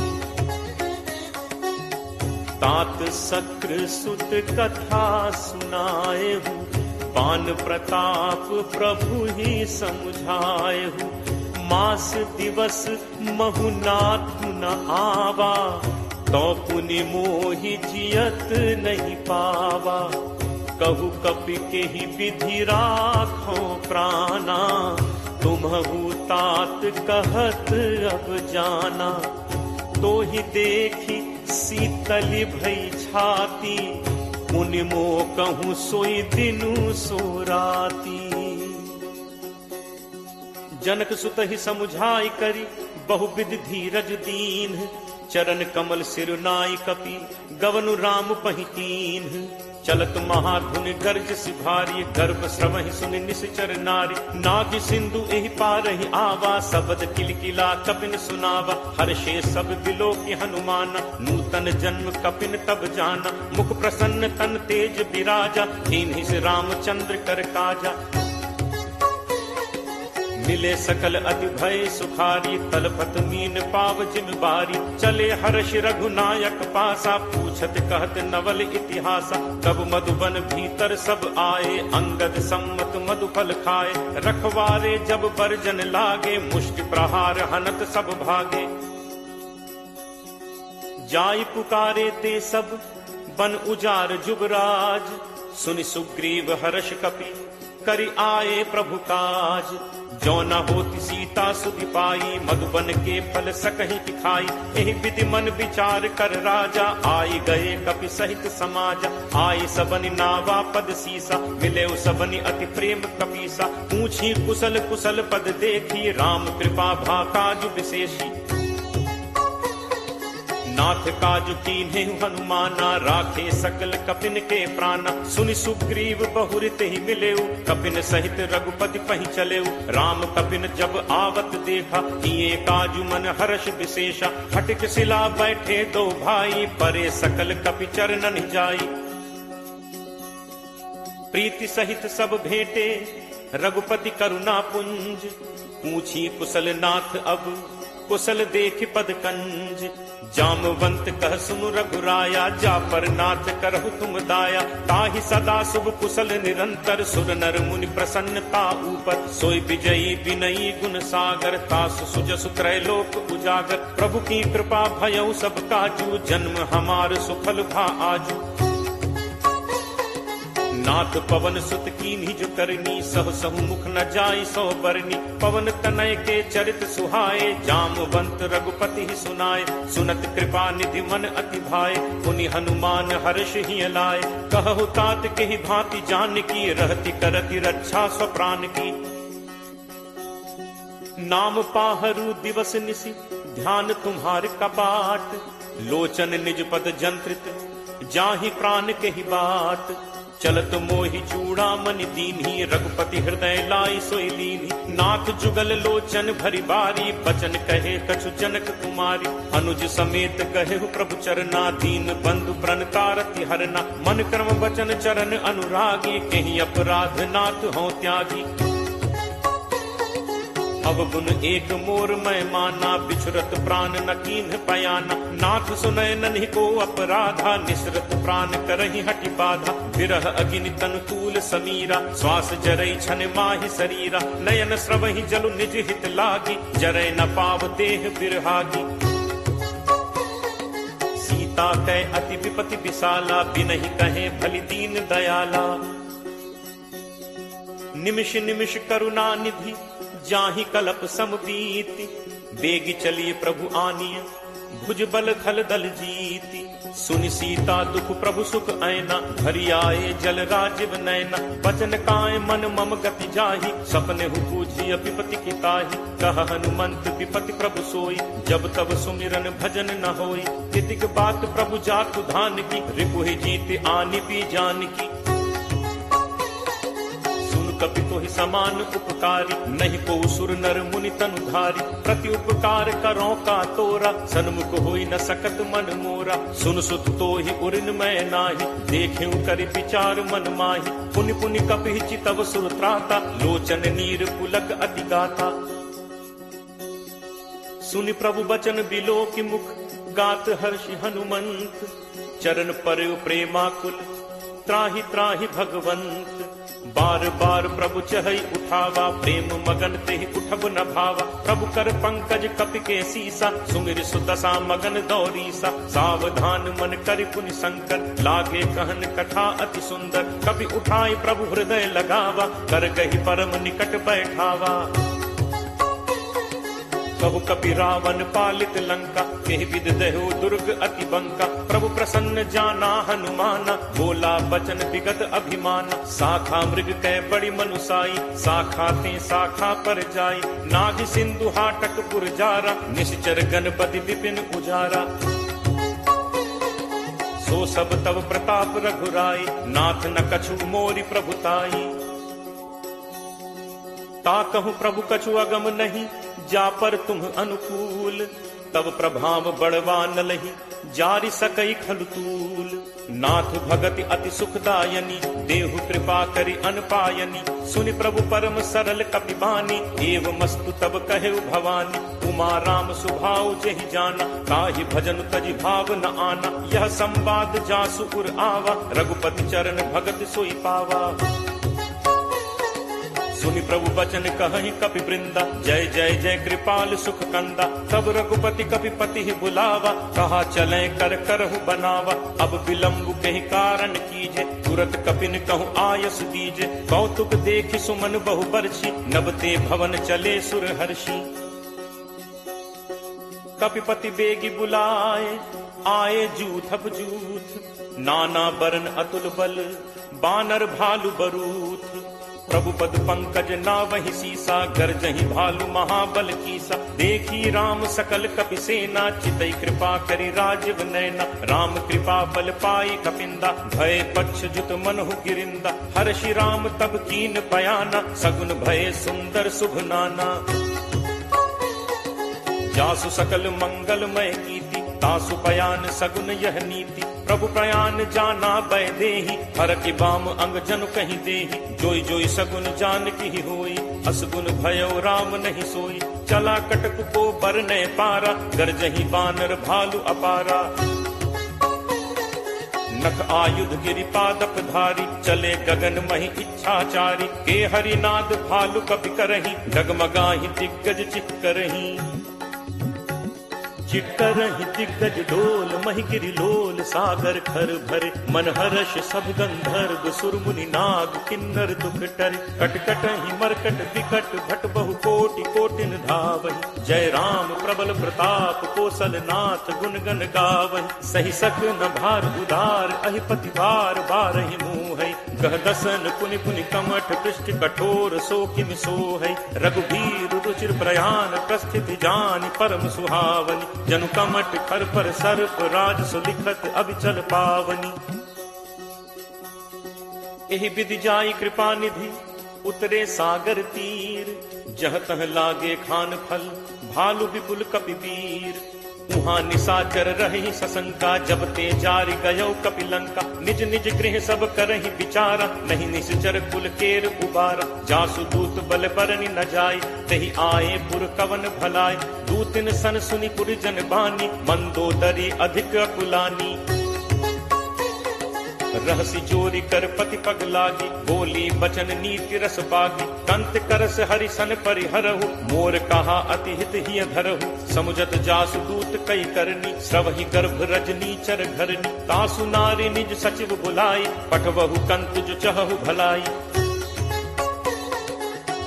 तात सक्र सुत कथा सुनाएहु, पान प्रताप प्रभु ही समुझाएहु। मास दिवस महु नाथ न आवा, तो पुनि मोहि जियत नहीं पावा। कहु कपि के ही विधि राखो प्राणा, तुम्हु तात कहत अब जाना। तो ही देखी शीतल भई छाती, मुनि मो कहूँ सोई दिनु सो राती। जनक सुत ही समुझाई करी, बहुविध धीरज दीन। चरण कमल सिर नाई कपि, गवनु राम पहितीन। चलत महाधुन गर्ज सिभारी, गर्भ श्रवहि सुनि निश्चर नारी। नाग सिंधु एहि पारहि आवा, सबद किलकिला कपिन सुनावा। हर्षे सब बिलोकि हनुमान, नूतन जन्म कपिन तब जाना। मुख प्रसन्न तन तेज बिराजा, दीन्हि से रामचंद्र कर काजा। मिले सकल अति भय सुखारी, तलपत मीन पाव जिन बारी। चले हर्ष रघुनायक पासा, पूछत कहत नवल इतिहासा। तब मधुबन भीतर सब आए, अंगद सम्मत मधुफल खाए। रखवारे जब बरजन लागे, मुष्टि प्रहार हनत सब भागे। जाई पुकारे ते सब, बन उजार जुगराज। सुनि सुग्रीव हर्ष कपि, करि आए प्रभु काज। जो न होती सीता सुधि पाई, मधुबन के फल सकहि खाई। एहि विधि मन विचार कर राजा, आई गए कपि सहित समाजा। आई सबनि नावा पद सीसा, मिले सबनि अति प्रेम कपीसा। पूछी कुशल कुशल पद देखी, राम कृपा भा काज विशेषी। नाथ काजु कीन्हे हनुमाना, राखे सकल कपिन के प्राणा। सुनि सुग्रीव बहुरित ही मिलेऊ, कपिन सहित रघुपति पहि चलेऊ। राम कपिन जब आवत देखा, किए काजु मन हर्ष विशेषा। हटिक सिला बैठे दो भाई, परे सकल कपि चरणन जाई। प्रीति सहित सब भेंटे, रघुपति करुणा पुंज। पूछी कुशल नाथ अब, कुशल देख पद कंज। जामवंत कह सुनु रघुराया, जा पर नाथ करहु तुम दाया। ताहि सदा शुभ कुशल निरंतर, सुर नर मुनि प्रसन्नता ऊपर। सोई विजयी विनयी गुण सागर, तासु सुजसु त्रैलोक उजागर। प्रभु की कृपा भयउ सब काजू, जन्म हमार सुफल भा आजू। नाथ पवन सुत कीन्ही जो करनी, सह सहु मुख न जाई सो बरनी। पवन तनय के चरित सुहाए, जामवंत रघुपति ही सुनाए। सुनत कृपा निधि मन अति भाए, मुनि हनुमान हर्ष ही लाए। कहु तात के ही भांति जान की, रहति करति रक्षा स्वप्राण की। नाम पाहरू दिवस निसी, ध्यान तुम्हार कपाट। लोचन निज पद जंत्रित जाहि प्राण के ही बात, चलत मोहि चूड़ामणि दीन्ही, रघुपति हृदय लाई सोई लीन्ही। नाथ जुगल लोचन भरी बारी, बचन कहे कछु जनक कुमारी। अनुज समेत कहेहु प्रभु चरना, दीन बंधु प्रणतारति हरना। मन कर्म वचन चरण अनुरागी, केहि अपराध नाथ हों त्यागी। अवगुण एक मोर मैं माना, बिछुरत प्राण न कीन्ह पयाना। नाथ सुनय नन्हि को अपराधा, निसरत प्राण करहि हटि बाधा। विरह अगिनि तनु तूल समीरा, श्वास जरई छन माहि शरीरा। नयन स्रवहि जलु निज हित लागी, जरै न पाव देह बिरहागी। सीता कै अति विपति विशाला, बिनहि कहे भलि दीन दयाला। निमिष निमिष करुणा निधि, जाहि कलप समबीति। बेग चलिए प्रभु आनिय, भुज बल खल दल जीति। सुनि सीता दुख प्रभु सुख ऐना, भरी आए जल राजीव नैना। बचन काय मन मम गति जाहि, सपने हु पूछिय विपति की ताहि। कह हनुमंत विपति प्रभु सोई, जब तब सुमिरन भजन न होई। तितिक बात प्रभु जातु धान की, रिपुहि जीत आनि पी जान की। कपि तोहि समान उपकारी, नहीं को सुर नर मुनि तनु धारी। प्रति उपकार करो का तोरा, सन्मुख होई न सकत मन मोरा। सुन सुत तोहि उरिन मैं नाही, देखेउ करि विचार मन माही। पुनि पुनि कपि चितव सुर त्राता, लोचन नीर पुलक अति गाथा। सुनि प्रभु बचन बिलो की मुख, गात हर्षि हनुमंत। चरण परयो प्रेमाकुल, त्राहि त्राहि भगवंत। बार बार प्रभु चहई उठावा, प्रेम मगन तेहि उठब न भावा। प्रभु कर पंकज कपि के सीसा, सुमिर सुदशा मगन दौरीसा। सावधान मन करि पुनि शंकर, लागे कहन कथा अति सुंदर। कपि उठाई प्रभु हृदय लगावा, कर गहि परम निकट बैठावा। कहु कपि रावण पालित लंका, केहि विद दहु दुर्ग अति बंका। प्रभु प्रसन्न जाना हनुमाना, बोला बचन विगत अभिमाना। शाखा मृग कै बड़ी मनुसाई, शाखा ते शाखा पर जाई। नाग सिंधु हाटक पुर जारा, निश्चर गणपति विपिन उजारा। सो सब तब प्रताप रघुराई, नाथ न कछु मोरि प्रभुताई। ताकहु प्रभु कछु अगम नहीं, जा पर तुम अनुकूल। तब प्रभाव बढ़वा न लही, जारि सकई खलुतूल। नाथ भगति अति सुखदायनी, देहु कृपा करि अनपायनी। सुनि प्रभु परम सरल कपि बानी, एवमस्तु तब कहेउ भवानी। उमा राम सुभाउ जेहि जाना, ताहि भजन तजि भाव न आना। यह संवाद जासु उर आवा, रघुपति चरण भगत सोई पावा। सुनि प्रभु बचन कहहि कपि वृंदा, जय जय जय कृपाल सुख कंदा। तब रघुपति कपि पति बुलावा, कहा चले कर करहु बनावा। अब विलंब कहि कारण कीजे, तुरत कपिन कहु आयस दीजे। कौतुक देखि सुमन बहु बरछी, नबते भवन चले सुर हर्षि। कपिपति बेगी बुलाए, आए जूथप जूथ। नाना बरन अतुल बल, बानर भालु बरूथ। प्रभु पद पंकज नावहि सीसा, गरजहि भालु महाबल कीसा। देखी राम सकल कपि सेना, चितई कृपा करि राजीव नैना। राम कृपा बल पाई कपिंदा, भय पक्ष जुत मनहु गिरिंदा। हर्षि राम तब कीन बयाना, सगुन भय सुंदर शुभ नाना। जासु सकल मंगलमय कीति, तासु पयान सगुन यह नीति। प्रभु प्रयान जाना बै देहि, हर की बाम अंग जनु कहीं देहि। जोई जोई सगुन जान की होई, असगुन भयो राम नहीं सोई। चला कटक को बरने पारा, गरजहि बानर भालु अपारा। नख आयुध गिरिपादप धारी, चले गगन महि इच्छाचारी। के हरिनाद भालु कपि करहि, डगमगाहि दिग्गज चित करहि। चिट्करहि दिग्गज डोल, महि गिरि लोल सागर खर भरे। मन हर्ष सब गंधर्व सुर मुनि नाग, किन्नर दुख टरे। कटकटहि मरकट विकट, भट बहु कोटि कोटिन धावहि। जय राम प्रबल प्रताप, कौशल नाथ गुण गण गावहि। सही सक न भार उदार, अहिपति बार बारहि मुँह। कह दसन पुनि पुनि कमठ पृष्ठ कठोर सो किम सो है। रघुबीर रुचिर प्रयाण प्रस्थिति जानि परम सुहावनी। जनु कमठ कर पर सर्प राज सुलिखत अभिचल पावनी। एहि विधि जाई कृपा निधि उतरे सागर तीर। जह तह लागे खान फल भालु विपुल कपिवीर। उहाँ निशाचर रही सशंका जब ते जारि गयो कपिलंका। निज निज गृह सब करहि विचारा नहीं निश्चर कुल केर उबारा। जासु दूत बल बरनि न जाय तहि आए पुर कवन भलाय। दूतिन सन सुनि पुर जन बानी मंदोदरी अधिक अकुलानी। रहसी जोरी कर पति पग लागी बोली बचन नीति रस बागी। कंत करस हरि सन परिहरहु मोर कहा अति हित हिय धरहु। समुझत जासु दूत कई करनी स्रवहि गर्भ रजनी चर घरनी। तासु नारी निज सचिव बुलाई पठवहु कंत जो चहु भलाई।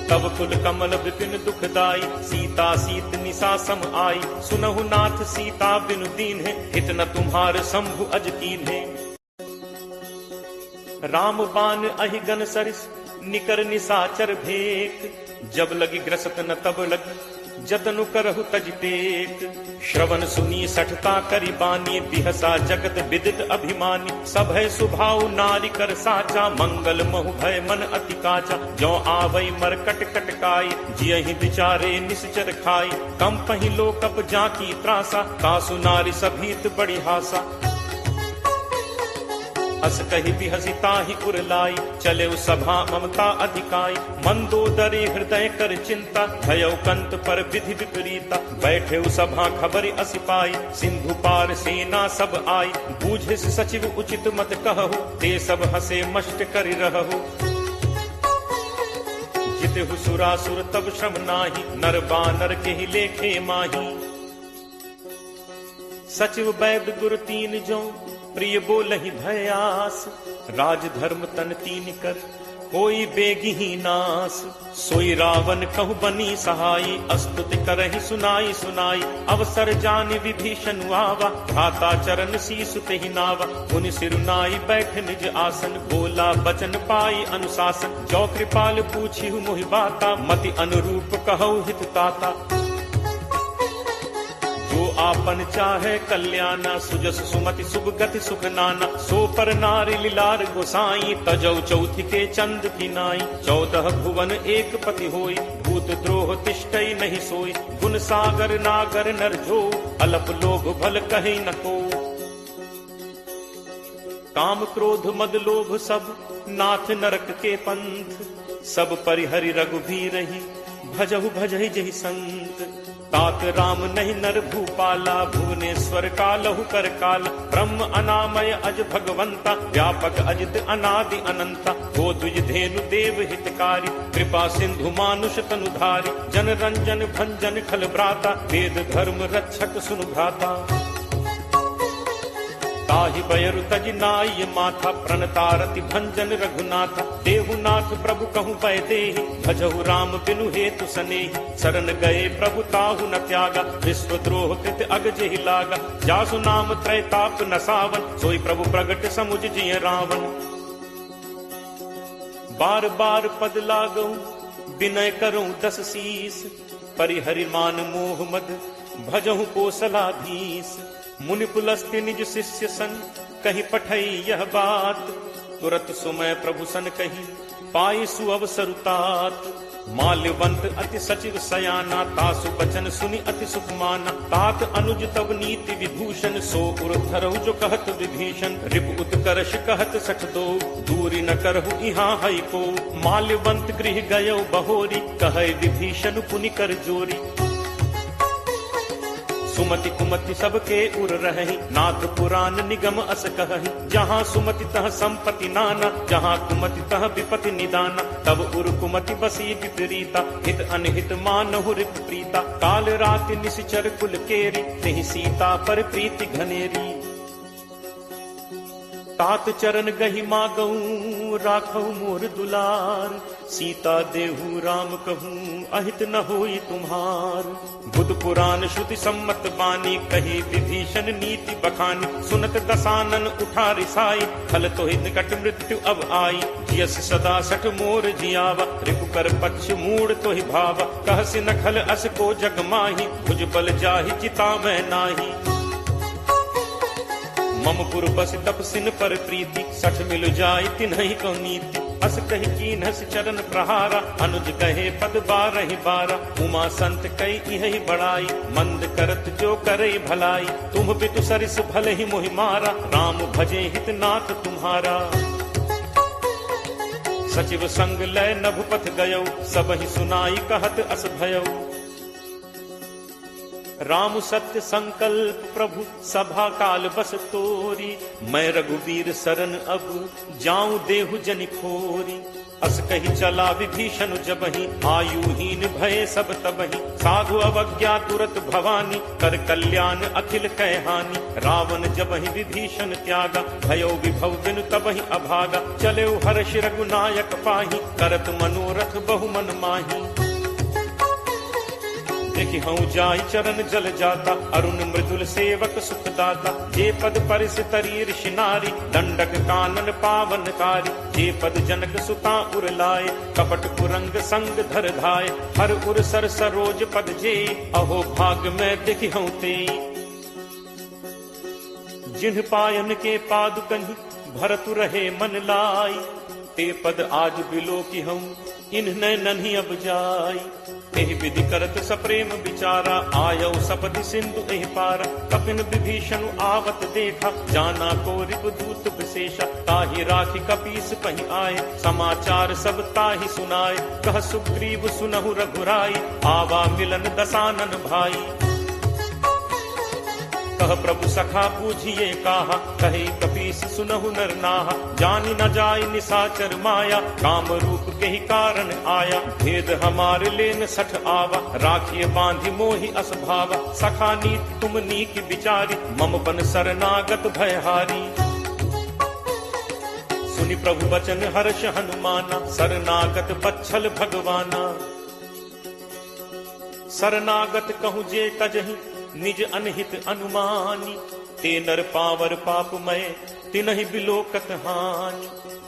तब कुल कमल विपिन दुखदाई सीता सीत निशा सम आई। सुनहु नाथ सीता बिनु दीन है हित न तुम्हार शंभु अज कीन है। राम बान अहि गन सरिस निकर निशाचर भेक। जब लगी ग्रसत न तब लगी जतनु करहु तज टेक। श्रवण सुनी सठता करी बानी बिहसा जगत विदित अभिमानी। सभय सुभाव नारी कर साचा मंगल महु भय मन अति काचा। जो आवई मरकट कटकाई जियहि विचारे निश्चर खाई। कम पहि लोकप जाकी त्रासा तासु नारी सभीत बड़ी हासा। अस कही बिहसिता ही उरलाई चले सभा ममता अधिकाई। मंदोदरी हृदय कर चिंता भयो कंत पर विधि विपरीता। बैठे सभा खबर असिपाई सिंधु पार सेना सब आई। बूझे सचिव उचित मत कहु ते सब हसे मष्ट कर रहु। जितहु सुरासुर तब श्रम नाही नर बानर के ही लेखे माही। सचिव वैद गुरु तीन जो प्रिय बोलहि भयास। राज धर्म तन तीन कर कोई बेगी ही नास। सोई रावण कहु बनी सहाई अस्तुति करहि सुनाई सुनाई। अवसर जानि विभीषण आवा भ्राता चरण शीसु तेहि नावा। मुनि सिरुनाई बैठ निज आसन बोला बचन पाई अनुशासन। जो कृपाल पूछिहु मोहि बाता मति अनुरूप कहु हित ताता। जो आपन चाहे कल्याणा सुजस सुमति शुभ गति सुख नाना। सो पर नारी लीलार गोसाई तजौ चौथि के चंद की नाई। 14 भुवन एक पति होई भूत द्रोह तिष्ठई नहीं सोई। गुण सागर नागर नर जो अलप लोभ भल कहि न को। काम क्रोध मद लोभ सब नाथ नरक के पंथ। सब परिहरि रघुबीरहि भजहु भजहि जहि संत। तात राम नहीं नर भूपाला भुवनेश्वर कालहु कर काल। ब्रह्म अनामय अज भगवंता व्यापक अजित अनादि अनंता। गो द्विज धेनु देव हितकारी कृपा सिंधु मानुष तनुधारी। जन रंजन भंजन खल भ्राता वेद धर्म रक्षक सुनु भ्राता। ताहि बयरु तज नाय माथा प्रणतारति भंजन रघुनाथा। देहुनाथ प्रभु कहु पै देहि भजहु राम बिनु हेतु सनेहि। शरण गए प्रभु ताहु न त्यागा विश्वद्रोह कृत अग जेहि लागा। जासु नाम त्रैताप न सावन सोई प्रभु प्रगट समुझ जिय रावण। बार बार पद लागऊ विनय करऊं 10 शीस। परिहरि मान मोह मद भजहु कोसलाधीश। मुनि पुलस्त्य निज शिष्य सन कही पठई यह बात। तुरत सुमय प्रभु सन कही पाई सुअवसर तात। माल्यवंत अति सचिव सयाना तासु बचन सुनि अति सुख माना। तात अनुज तब नीति विभूषण सो उर धरहु जो कहत विभीषण। रिप उत्कर्ष कहत सठ दो दूरी न करहु इहाँ हई को। माल्यवंत गृह गयो बहोरी कहे विभीषण पुनि कर जोरी। सुमति कुमति सबके उर रहहि नाथ पुराण निगम अस कहहि। जहाँ सुमति तह संपत्ति नाना जहाँ कुमति तह विपति निदाना। तब उर कुमति बसी विपरीता हित अनहित मानहु रिप प्रीता। काल राति निश्चर कुल केरी तेहि सीता पर प्रीति घनेरी। तात चरण गही मागऊं राखऊ मोर दुलार, सीता देहु राम कहूं अहित न होई तुम्हार। बुध पुराण श्रुति सम्मत बानी, कही विभीषण नीति बखानी। सुनत दसानन उठा रिसाई, खल तो निकट मृत्यु अब आई। जियस सदा सठ मोर जियावा, रिपु कर पक्ष मूड तो ही भावा। कहसि न खल अस को जग माही, भुज बल जाहि चिता मैं नाही। मम पुर बस तप सिन पर प्रीति, सठ मिल जाय तिन्हि को नीति। अस कही कीन्हस चरण प्रहारा, अनुज कहे पद बारहि बारा। उमा संत कई इहि बड़ाई, मंद करत जो करे भलाई। तुम पितु सरिस भले ही मोहि मारा, राम भजे हित नाथ तुम्हारा। सचिव संग लय नभुपथ गयो, सबहि सुनाई कहत अस भयो। राम सत्य संकल्प प्रभु सभा काल बस तोरी। मैं रघुवीर सरन अब जाऊं देहु जनि खोरी। अस कही चला विभीषण जबहि, आयुहीन भय सब तबहि। साधु अवज्ञा तुरत भवानी, कर कल्याण अखिल कह हानि। रावण जबहि विभीषण त्यागा, भयो विभव बिनु तबहि अभागा। चले हर्ष रघुनायक पाही, करत मनोरथ बहु मन माही। देखि हूँ जाई चरण जल जाता, अरुण मृदुल सेवक सुखदाता। जे पद परिस तरी ऋषि नारी, दंडक कानन पावनकारी। जे पद जनक सुता उर लाए, कपट कुरंग संग धर धाय। हर उर सर सरोज पद जे, अहो भाग में देखि हूँ ते। जिन्ह पायन के पादुकहि, भरतु रहे मन लाई। ते पद आज बिलो की हूँ, इन्ह नन्ही अब जाई। एहि विधि करत सप्रेम विचारा, आयौ सपति सिंधु एहि पारा। कपिन विभीषण आवत देखा, जाना को रिपुदूत विशेषा। ताहि राखी कपीस पहि आए, समाचार सब ताहि सुनाए। कह सुग्रीव सुनहु रघुराई, आवा मिलन दसानन भाई। कह प्रभु सखा पूछिए काहा, कहे कपीस सुनहु नर नाहा। जानी न जाय निसाचर माया, काम रूप के ही कारण आया। भेद हमार लेन सठ आवा, राखिए बांधि मोहि अस भावा। सखा नीत तुम नीक विचारी, मम बन शरणागत भयहारी। सुनि प्रभु वचन हर्ष हनुमाना, शरणागत बच्छल भगवाना। शरणागत कहूँ जे तजहि, निज अनहित अनुमानी। ते नर पावर पापमय, तिनहि बिलोकत हानि।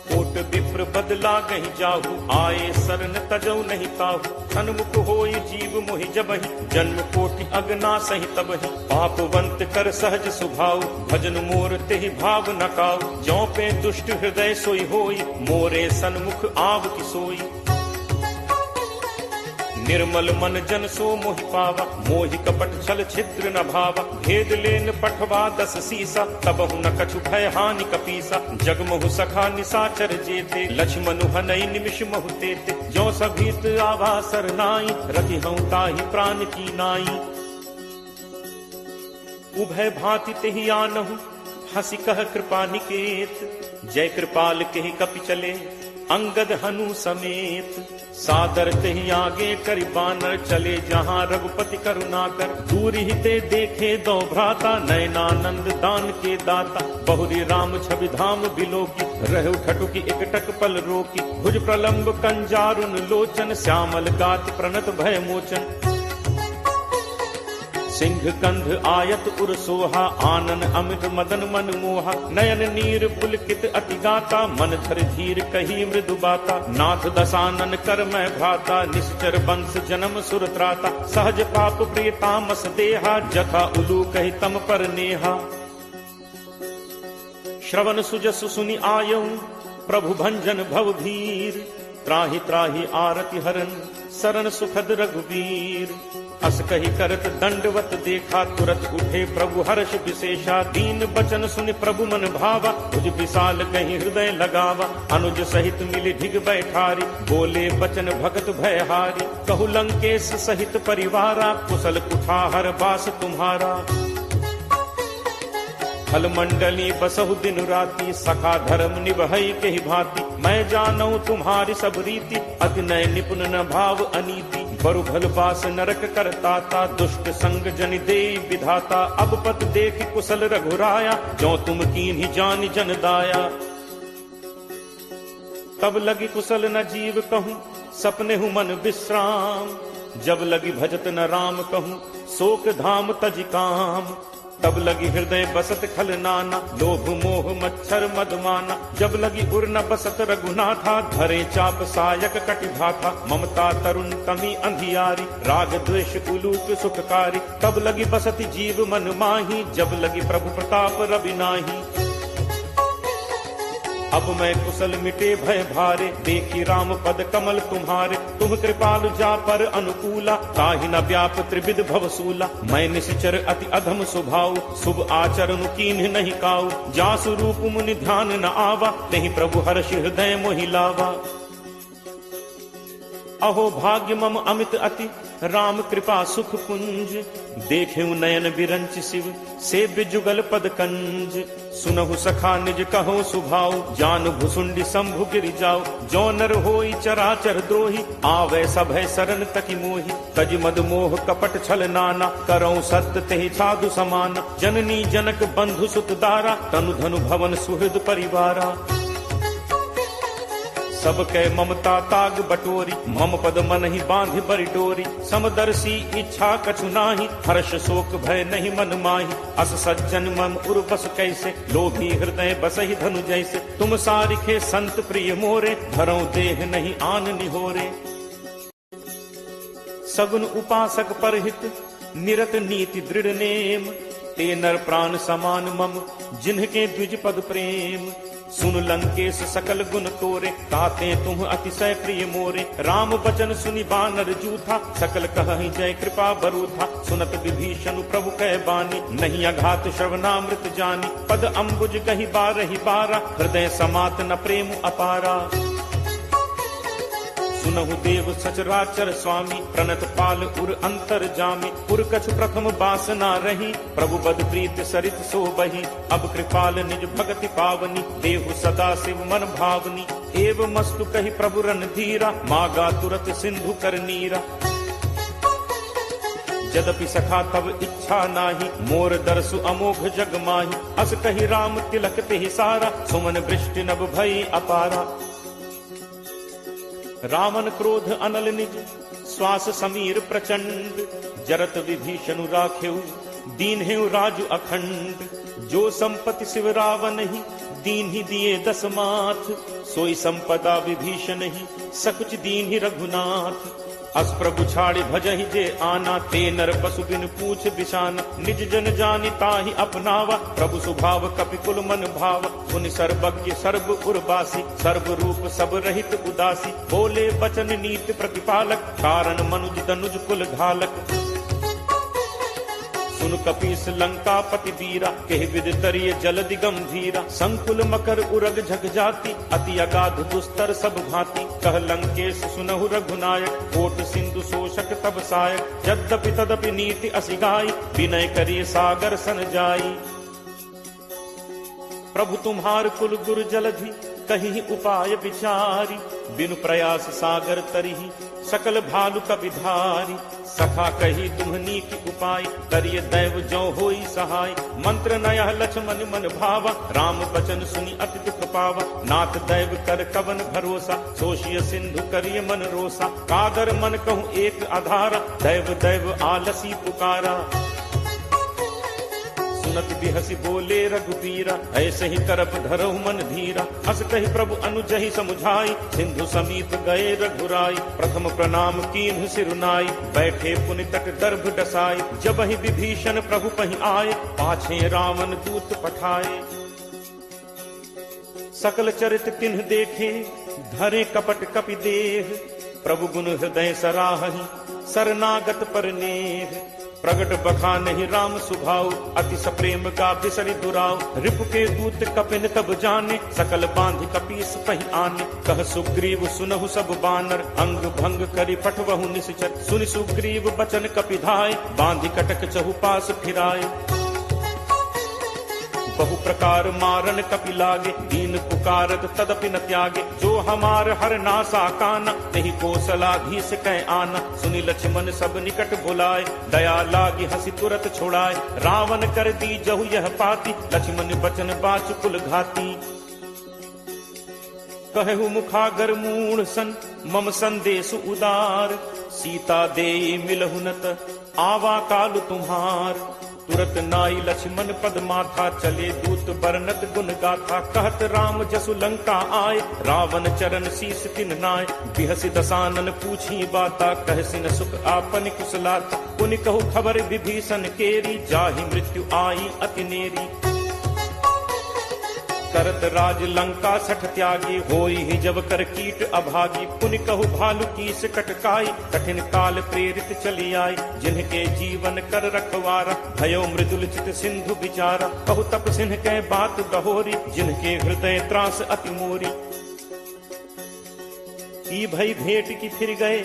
कोट विप्र बदला गहि जाहु, आए शरण तजौ नहीं ताहु। सन्मुख होई जीव मोहि जबहि, जन्म कोटि अगना सहि तबहि। पापवंत कर सहज सुभाव, भजन मोर तेहि भाव न काऊ। ज्यों पे दुष्ट हृदय सोई होई, मोरे सन्मुख आव कि सोई। निर्मल मन जन सो मोहि पावा, मोहि कपट छल छिद्र न भावा। भेद लेन पठवा 10 सीसा, तबहु न कछु भय हानि कपीसा। जगमहु सखा निसाचर जेते, लक्ष्मण हनई निमिष महु तेते। जो सभीत आवा सरनाई, रति हूँ ताहि प्राण की नाई। उभय भांति तेहि आनहु, हंसी कह कृपा निकेत। जय कृपाल केहि कपि चले, अंगद हनु समेत। सादर तेहि आगे करि बानर, चले जहाँ रघुपति करुणाकर। दूर ही ते देखे दो भ्राता, नयनानंद दान के दाता। बहुरी राम छवि धाम बिलोकी, रहु ठटुकी एकटक पल रोकी। भुज प्रलंब कंजारुन लोचन, श्यामल गात प्रणत भय मोचन। सिंह कंध आयत उर सोहा, आनन अमित मदन मन मोहा। नयन नीर पुलकित अति गाता, मन धर धीर कही मृदु बाता। नाथ दसानन कर मैं भ्राता, निश्चर वंश जन्म सुर त्राता। सहज पाप प्रिय तामस देहा, जथा उलू कही तम पर नेहा। श्रवण सुजसु सुनि आयऊ, प्रभु भंजन भव भीर। त्राहि त्राहि आरति हरन, शरण सुखद रघुवीर। अस कही करत दंडवत देखा, तुरत उठे प्रभु हर्ष विशेषा। दीन बचन सुनि प्रभु मन भावा, तुझ विशाल कहीं हृदय लगावा। अनुज सहित मिली ढिग बैठारी, बोले बचन भगत भयहारी। कहु लंकेश सहित परिवारा, कुशल कुठाहर बास तुम्हारा। फल मंडली बसहु दिन राति, सखा धर्म निभई के ही भांति। मैं जानऊ तुम्हारी सब रीति, अति नय निपुण न भाव अनीति। बरु भल बास नरक करता ता, दुष्ट संग जन दे विधाता। अब पत देख कुशल रघुराया, जो तुम कीन्ही जान जन दाया। तब लगी कुशल न जीव कहूँ, सपने हूँ मन विश्राम। जब लगी भजत न राम कहूँ, शोक धाम तज काम। तब लगी हृदय बसत खल नाना, लोभ मोह मच्छर मदमाना। जब लगी उर न बसत रघुनाथा, धरे चाप सायक कटिभाथा। ममता तरुण तमी अंधियारी, राग द्वेष उलूक सुखकारी। तब लगी बसत जीव मन माही, जब लगी प्रभु प्रताप रवि नाही। अब मैं कुशल मिटे भय भारे, देखी राम पद कमल तुम्हारे। तुम कृपालु जा पर अनुकूला, ताहि न व्याप त्रिविध भवसूला। मैं निश्चर अति अधम स्वभाव, शुभ आचरण कीन्ह नहीं काऊ। जासु रूप मुनि ध्यान न आवा, नहीं प्रभु हर्ष हृदय मोहि लावा। अहो भाग्य मम अमित अति, राम कृपा सुख पुंज। देखेऊ नयन बिरंच शिव, सेव्य जुगल पद कंज। सुनहु सखा निज कहो सुभाव, जान भुसुंडी शंभु गिरि जाओ। जो नर होई चराचर द्रोही, आवे सभय शरण तकी मोहि। तज मद मोह कपट छल नाना, करऊं सत्य तेहि साधु समान। जननी जनक बंधु सुत दारा, तनु धनु भवन सुहृद परिवारा। सब कै ममता ताग बटोरी, मम पद मन ही बांधि बरि डोरी। समदर्शी इच्छा कछु नाही, हर्ष शोक भय नहीं मन माही। अस सज्जन मम उर बस कैसे, लोभी हृदय बसहि धनु जैसे। तुम सारिखे संत प्रिय मोरे, धरऊं देह नहीं आन निहोरे। सगुन उपासक परहित, निरत नीति दृढ़ नेम। ते नर प्राण समान मम, जिन्हके द्विज पद प्रेम। सुन लंकेश सकल गुण तोरे, ताते तुम अतिशय प्रिय मोरे। राम बचन सुनि बानर जूथा, सकल कहहि जय कृपा बरूथा। सुनत विभीषण प्रभु कह बानी, नहीं अघात श्रवणामृत जानी। पद अम्बुज कहि बारहि बारा, हृदय समात न प्रेम अपारा। सुनहु देव सचराचर स्वामी, प्रणत पाल उर अंतर जामी। उर कछु प्रथम बासना रही, प्रभु बद प्रीत सरित सो बही। अब कृपाल निज भगति पावनी, देहु सदा शिव मन भावनी। एव मस्तु कहि प्रभु रणधीरा, मागा तुरत सिंधु कर नीरा। यद्यपि सखा तब इच्छा नाही, मोर दर्शु अमोघ जग माही। अस कहि राम तिलक तेहि सारा, सुमन वृष्टि नभ भई अपारा। रावण क्रोध अनल निज, श्वास समीर प्रचंड। जरत विभीषण राखेऊ, दीन हेउ राजु अखंड। जो संपत्ति शिव रावण ही, दीन ही दिए दस माथ। सोई संपदा विभीषण ही, सकुच दीन ही रघुनाथ। अस प्रभु छाड़ि भजहि जे आना, ते नर पशु बिन पूछ बिशाना। निज जन जानि ताहि अपनावा, प्रभु स्वभाव कपिकुल मन भावा। पुनि सर्वज्ञ सर्व उर्वासी, सर्व रूप सब रहित उदासी। बोले बचन नीति प्रतिपालक, कारण मनुज तनुज कुल घालक। सुन कपीस लंका पति वीरा, केहि विद तरिय जलदि गंभीरा। संकुल मकर उरग झग जाति, अति अगाध दुस्तर सब भांति। कह लंकेश सुनहु रघुनायक, कोट सिंधु शोषक तब सायक। यद्यपि तदपि नीति असिगाई, विनय करिय सागर सन जाई। प्रभु तुम्हार कुल गुर जलधि, कहीं उपाय विचारी। बिनु प्रयास सागर तरिहि, सकल भालु कपिधारी। सखा कही तुम्हनी की उपाय, करिय दैव जो होई सहाय। मंत्र नयह लक्ष्मण मन भावा, राम बचन सुनि अति दुख पावा। नाथ दैव कर कवन भरोसा, सोशिय सिंधु करिय मन रोसा। कादर मन कहूँ एक आधारा, दैव दैव आलसी पुकारा। सुनत बिहसी बोले रघुबीरा, ऐसे ही करप धरहु मन धीरा। अस कहि प्रभु अनुजहि समुझाई, सिंधु समीप गए रघुराई। प्रथम प्रणाम कीन्ह सिरुनाई, बैठे पुनि तट दर्भ डसाई। जब ही विभीषण प्रभु पहि आए, पाछे रावण दूत पठाए। सकल चरित तिन्ह देखे, धरे कपट कपि देह। प्रभु गुण हृदय सराहहि, शरणागत पर नेह। प्रगट बखानहि राम सुभाव, अति सप्रेम का बिसरि दुराव। रिपु के दूत कपिन तब जाने, सकल बांधि कपीस पहि आने। कह सुग्रीव सुनहु सब बानर, अंग भंग करि पठवहु निश्चर। सुनि सुग्रीव बचन कपिधाय, बांधि कटक चहुपास फिराए। बहु प्रकार मारन कपि लागे, दीन पुकारत तदपि न त्यागे। जो हमार हर नासा काना, तेहि कौशलाधीश कह आना। सुनि लक्ष्मण सब निकट बुलाए, दया लागी हंसी तुरत छोड़ाए। रावण कर दी जहु यह पाती, लक्ष्मण बचन बाच कुल घाती। कहु मुखागर मूढ़ सन, मम संदेश उदार। सीता दे मिलहु न त, आवा काल तुम्हार। तुरत नाई लक्ष्मण पद माथा, चले दूत बरनत गुण गाथा। कहत राम जसु लंका आए, रावण चरण शीस तिन नाय। बिहसि दसानन पूछी बाता, कहसिन सुख आपन कुशलाता। पुनि कहु खबर विभीषण केरी, जाहि मृत्यु आई अति नेरी। करत राज लंका सठ त्यागी, होई ही जब कर कीट अभागी। पुनि कहु भालु कीस कटकाई, कठिन काल प्रेरित चली आई। जिनके जीवन कर रखवारा, भयो मृदुल चित सिंधु विचारा। कहु तप सिंह के बात दहोरी, जिनके हृदय त्रास अति मोरी। की भई भेंट की फिर गए,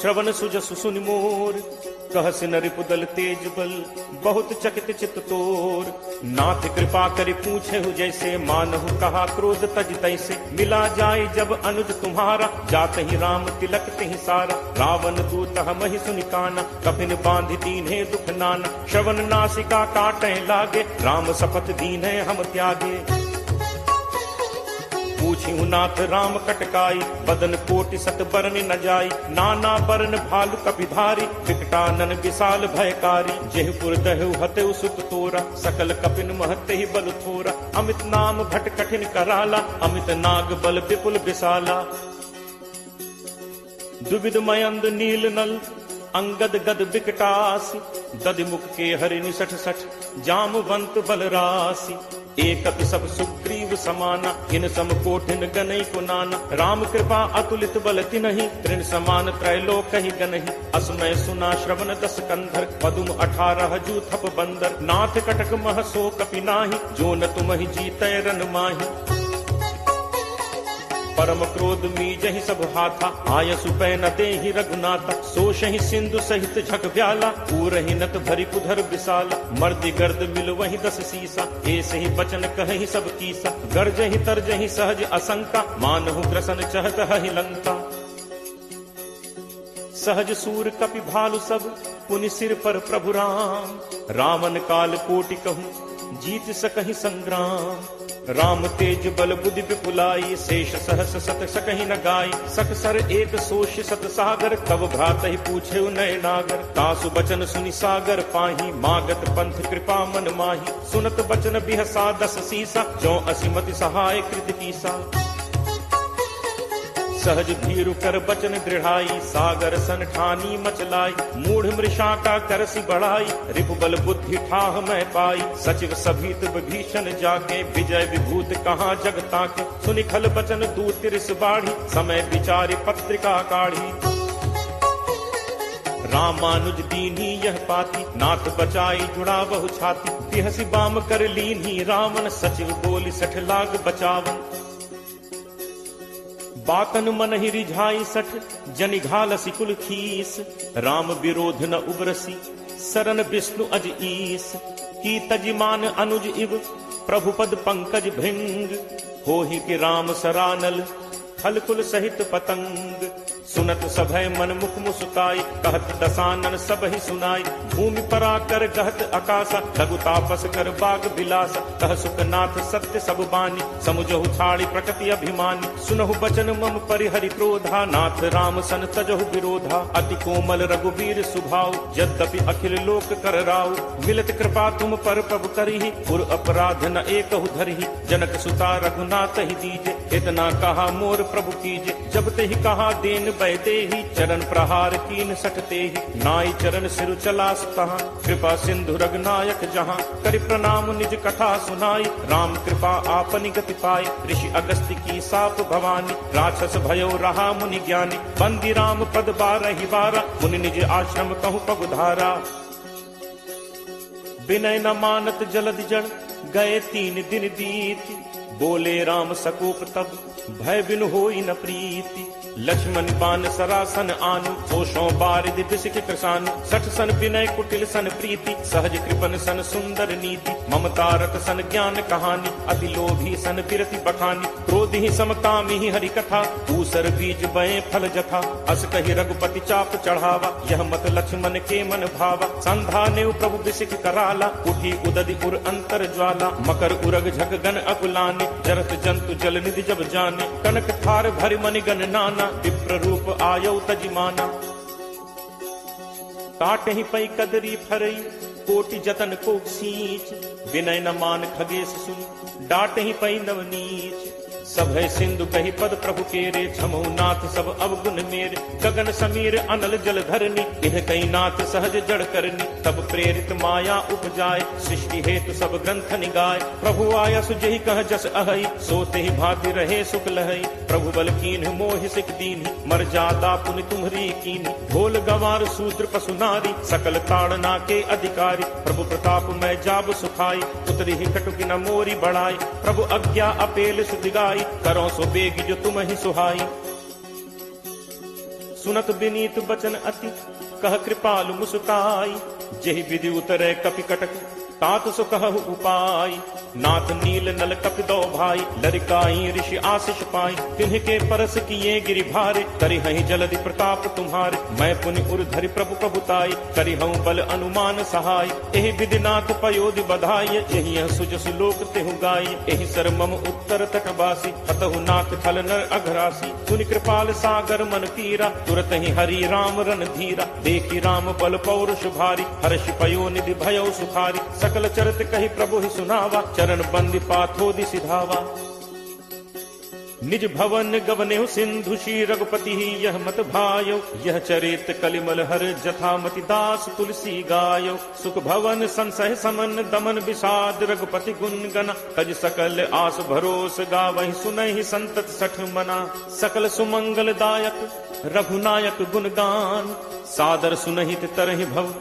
श्रवण सुजसु सुनि मोर। कहसि नरिपुदल तेज बल, बहुत चकित चित तोर। नाथ कृपा करि पूछे हु जैसे, मानहु कहा क्रोध तज तैसे। मिला जाए जब अनुज तुम्हारा, जात ही राम तिलक तिहि सारा। रावण दूत हमहि सुनि काना, कफिन बांधि दीन्हे दुख नाना। श्रवण नासिका काटे लागे, राम शपथ दीन्हे हम त्यागे। पूछिहु नाथ राम कटकाई, बदन कोटि सत बरन न जाई। नाना बरन भालु कपिधारी, विकटानन विशाल भयकारी। जेहपुर दहु हतेउ सुत तोरा, सकल कपिन महते ही बल थोरा। अमित नाम भट कठिन कराला, अमित नाग बल विपुल विशाला। दुविध मयंद नील नल, अंगद गद विकटासी। दधिमुख के हरि निसठ सठ, जामवंत बल राशि। एक सब सुग्रीव समाना, इन सम कोठिन गनई को नाना। राम कृपा अतुलित बल तिनहि, तृण समान त्रैलोक ही गनहि। असमय सुना श्रवण दस कंधर, पदुम 18 जू थप बंदर। नाथ कटक मह सो कपि नाही, जो न तुमहि जीतै रन माहि। परम क्रोध मीजहि सब हाथा, आयसु पै न देहि रघुनाथा। सोषहि सिंधु सहित झक व्याला, पूरहि नत भरि कुधर विशाला। मर्दि गर्द मिल वहि 10 सीसा, ऐसे ही बचन कहहि सब कीसा। गर्जहि तरजहि सहज असंका, मानहु ग्रसन चहत हहि लंका। सहज सूर कपि भालु सब, पुनि सिर पर प्रभु राम। रावण काल कोटि कहूँ, जीत सकहि संग्राम। राम तेज बल बुद्धि विपुलाई, शेष सहस सत सकहि न गाई। सकसर एक सोष सत सागर, तब भ्रात ही पूछे नय नागर। तासु बचन सुनि सागर पाही, मागत पंथ कृपा मन माही। सुनत बचन बिहसा 10 सीसा, जो असिमति सहाय कृत कीसा। सहज भीरु कर बचन दृढ़ाई, सागर सन ठानी मचलाई। मूढ़ मृषा का करसी बढ़ाई, रिपुबल बुद्धि ठाह मैं पाई। सचिव सभीत विभीषण जाके, विजय विभूत कहाँ जगता के। सुनि खल बचन दूत तिरिस बाढ़ी, समय विचारि पत्रिका काढ़ी। रामानुज दीन्ही यह पाती, नाथ बचाई जुड़ा बहु छाती। बिहसि बाम कर लीन्ही रावण, सचिव बोली 60 लाख बचावन। बाकन मन ही रिझाई 60, जनि घालसी कुल खीस। राम विरोध न उबरसी, सरन विष्णु अज ईस। की तजिमान अनुज इव, प्रभु पद पंकज भृंग। होहि कि राम सरानल, खल कुल सहित पतंग। सुनत सभय मन मुख मुस्काई, कहत दसानन सब ही सुनाई। भूमि परा कर गहत आकाशा, लघु तापस कर बाग बिलासा। कह सुखनाथ सत्य सब बानी, समुझहु छाड़ी प्रकृति अभिमानी। सुनहु बचन मम परिहरि क्रोधा, नाथ राम सन तजहु विरोधा। अति कोमल रघुवीर सुभाव, यद्यपि अखिल लोक कर राव। मिलत कृपा तुम पर प्रभु करहि, पुर अपराध न एकहु धरहि। जनक सुता रघुनाथ ही दीजे, इतना कहा मोर प्रभु कीजे। जब ते ही कहा देन बैदे ही, चरण प्रहार कीन सटते ही। नाई चरण सिर चला तहाँ, कृपा सिंधु रघुनायक जहाँ। करि प्रणाम निज कथा सुनाई, राम कृपा आपनि गति पाई। ऋषि अगस्त्य की साप भवानी, राक्षस भयो रहा मुनि ज्ञानी। बंदी राम पद 12 बारा, मुनि निज आश्रम कहु पगुधारा। विनय न मानत जलद जड़, गए 3 दिन बीत। बोले राम सकोप तब भय बिनु होई न प्रीति। लक्ष्मण बान सरासन आनु कोशों बारिद बिसिक कृसानु। सठ सन विनय कुटिल सन प्रीति सहज कृपन सन सुंदर नीति। ममता रत सन ज्ञान कहानी अति लोभी सन बिरति बखानी। क्रोधी समकामी हरि कथा ऊसर बीज बये फल जथा। अस कहि रघुपति चाप चढ़ावा यह मत लक्ष्मण के मन भावा। संधा नेव प्रभु बिसिक कराला उठी उदधि उर अंतर ज्वाला। मकर उरग झग गन अकुलाने जरत जंतु जल निधि जब जाने। कनक थार भरि मनि गण नाना विप्र रूप आयौ तजिमाना। काटहि पै कदरी फरई कोटि जतन को सींच। विनय न मान खगेश सुन डांटहि पै नवनीच। सब है सिंधु कही पद प्रभु केरे छमो नाथ सब अवगुण मेरे। गगन समीर अनल जल धरनी इह कई नाथ सहज जड़ करनी। तब प्रेरित माया उपजाए सृष्टि हेतु सब ग्रंथ निगाए। प्रभु आया सुजहि कह जस अहई सोते ही भांति रहे सुख लहई। प्रभु बल कीन मोहि सिख दीन्ही मर जादा पुनि तुम्हरी कीन्ही। ढोल गवार सूत्र पशु नारी सकल ताड़ना के अधिकारी। प्रभु प्रताप मैं जाब सुखाई उतरी ही कटुक न मोरी बढ़ाई। प्रभु आज्ञा अपेल सुधिगाई करो सो बेग जो तुम ही सुहाई। सुनत विनीत बचन अति कह कृपालु मुस्काई। जेहि विधि उतरे कपि कटक तात सो कहु उपाय। नाथ नील नल कपि दो भाई लरिकाई ऋषि आशीष पाई। तिन्ह परस किए गिरि भारे करिहहि जलधि प्रताप तुम्हारे। मैं पुनि उर धरि प्रभु प्रभुताई करिहऊँ बल अनुमान सहाय। एहि विधि नाथ पयोधि बधाई यही सुजसु लोक तेहु गाई। एहि सर मम उत्तर तटवासी हतहु नाथ खल नर अघरासी। पुनि कृपाल सागर मन पीरा तुरत ही हरि राम रन धीरा। देखी राम बल पौरुष भारी हर्ष पयो निधि भयो सुखारी। सकल चरित कही प्रभु ही सुनावा चरण बंदी पाथोदि सिधावा। निज भवन गवनेहु सिंधु श्री रघुपति ही यह मत भायो। यह चरित कलिमल हर जथामति दास तुलसी गायो। सुख भवन संसह समन दमन विषाद रघुपति गुण गना। तज सकल आस भरोस गावहि सुनहि संतत सठ मना। सकल सुमंगल दायक रघुनायक गुणगान सादर सुनहित तरहि भव।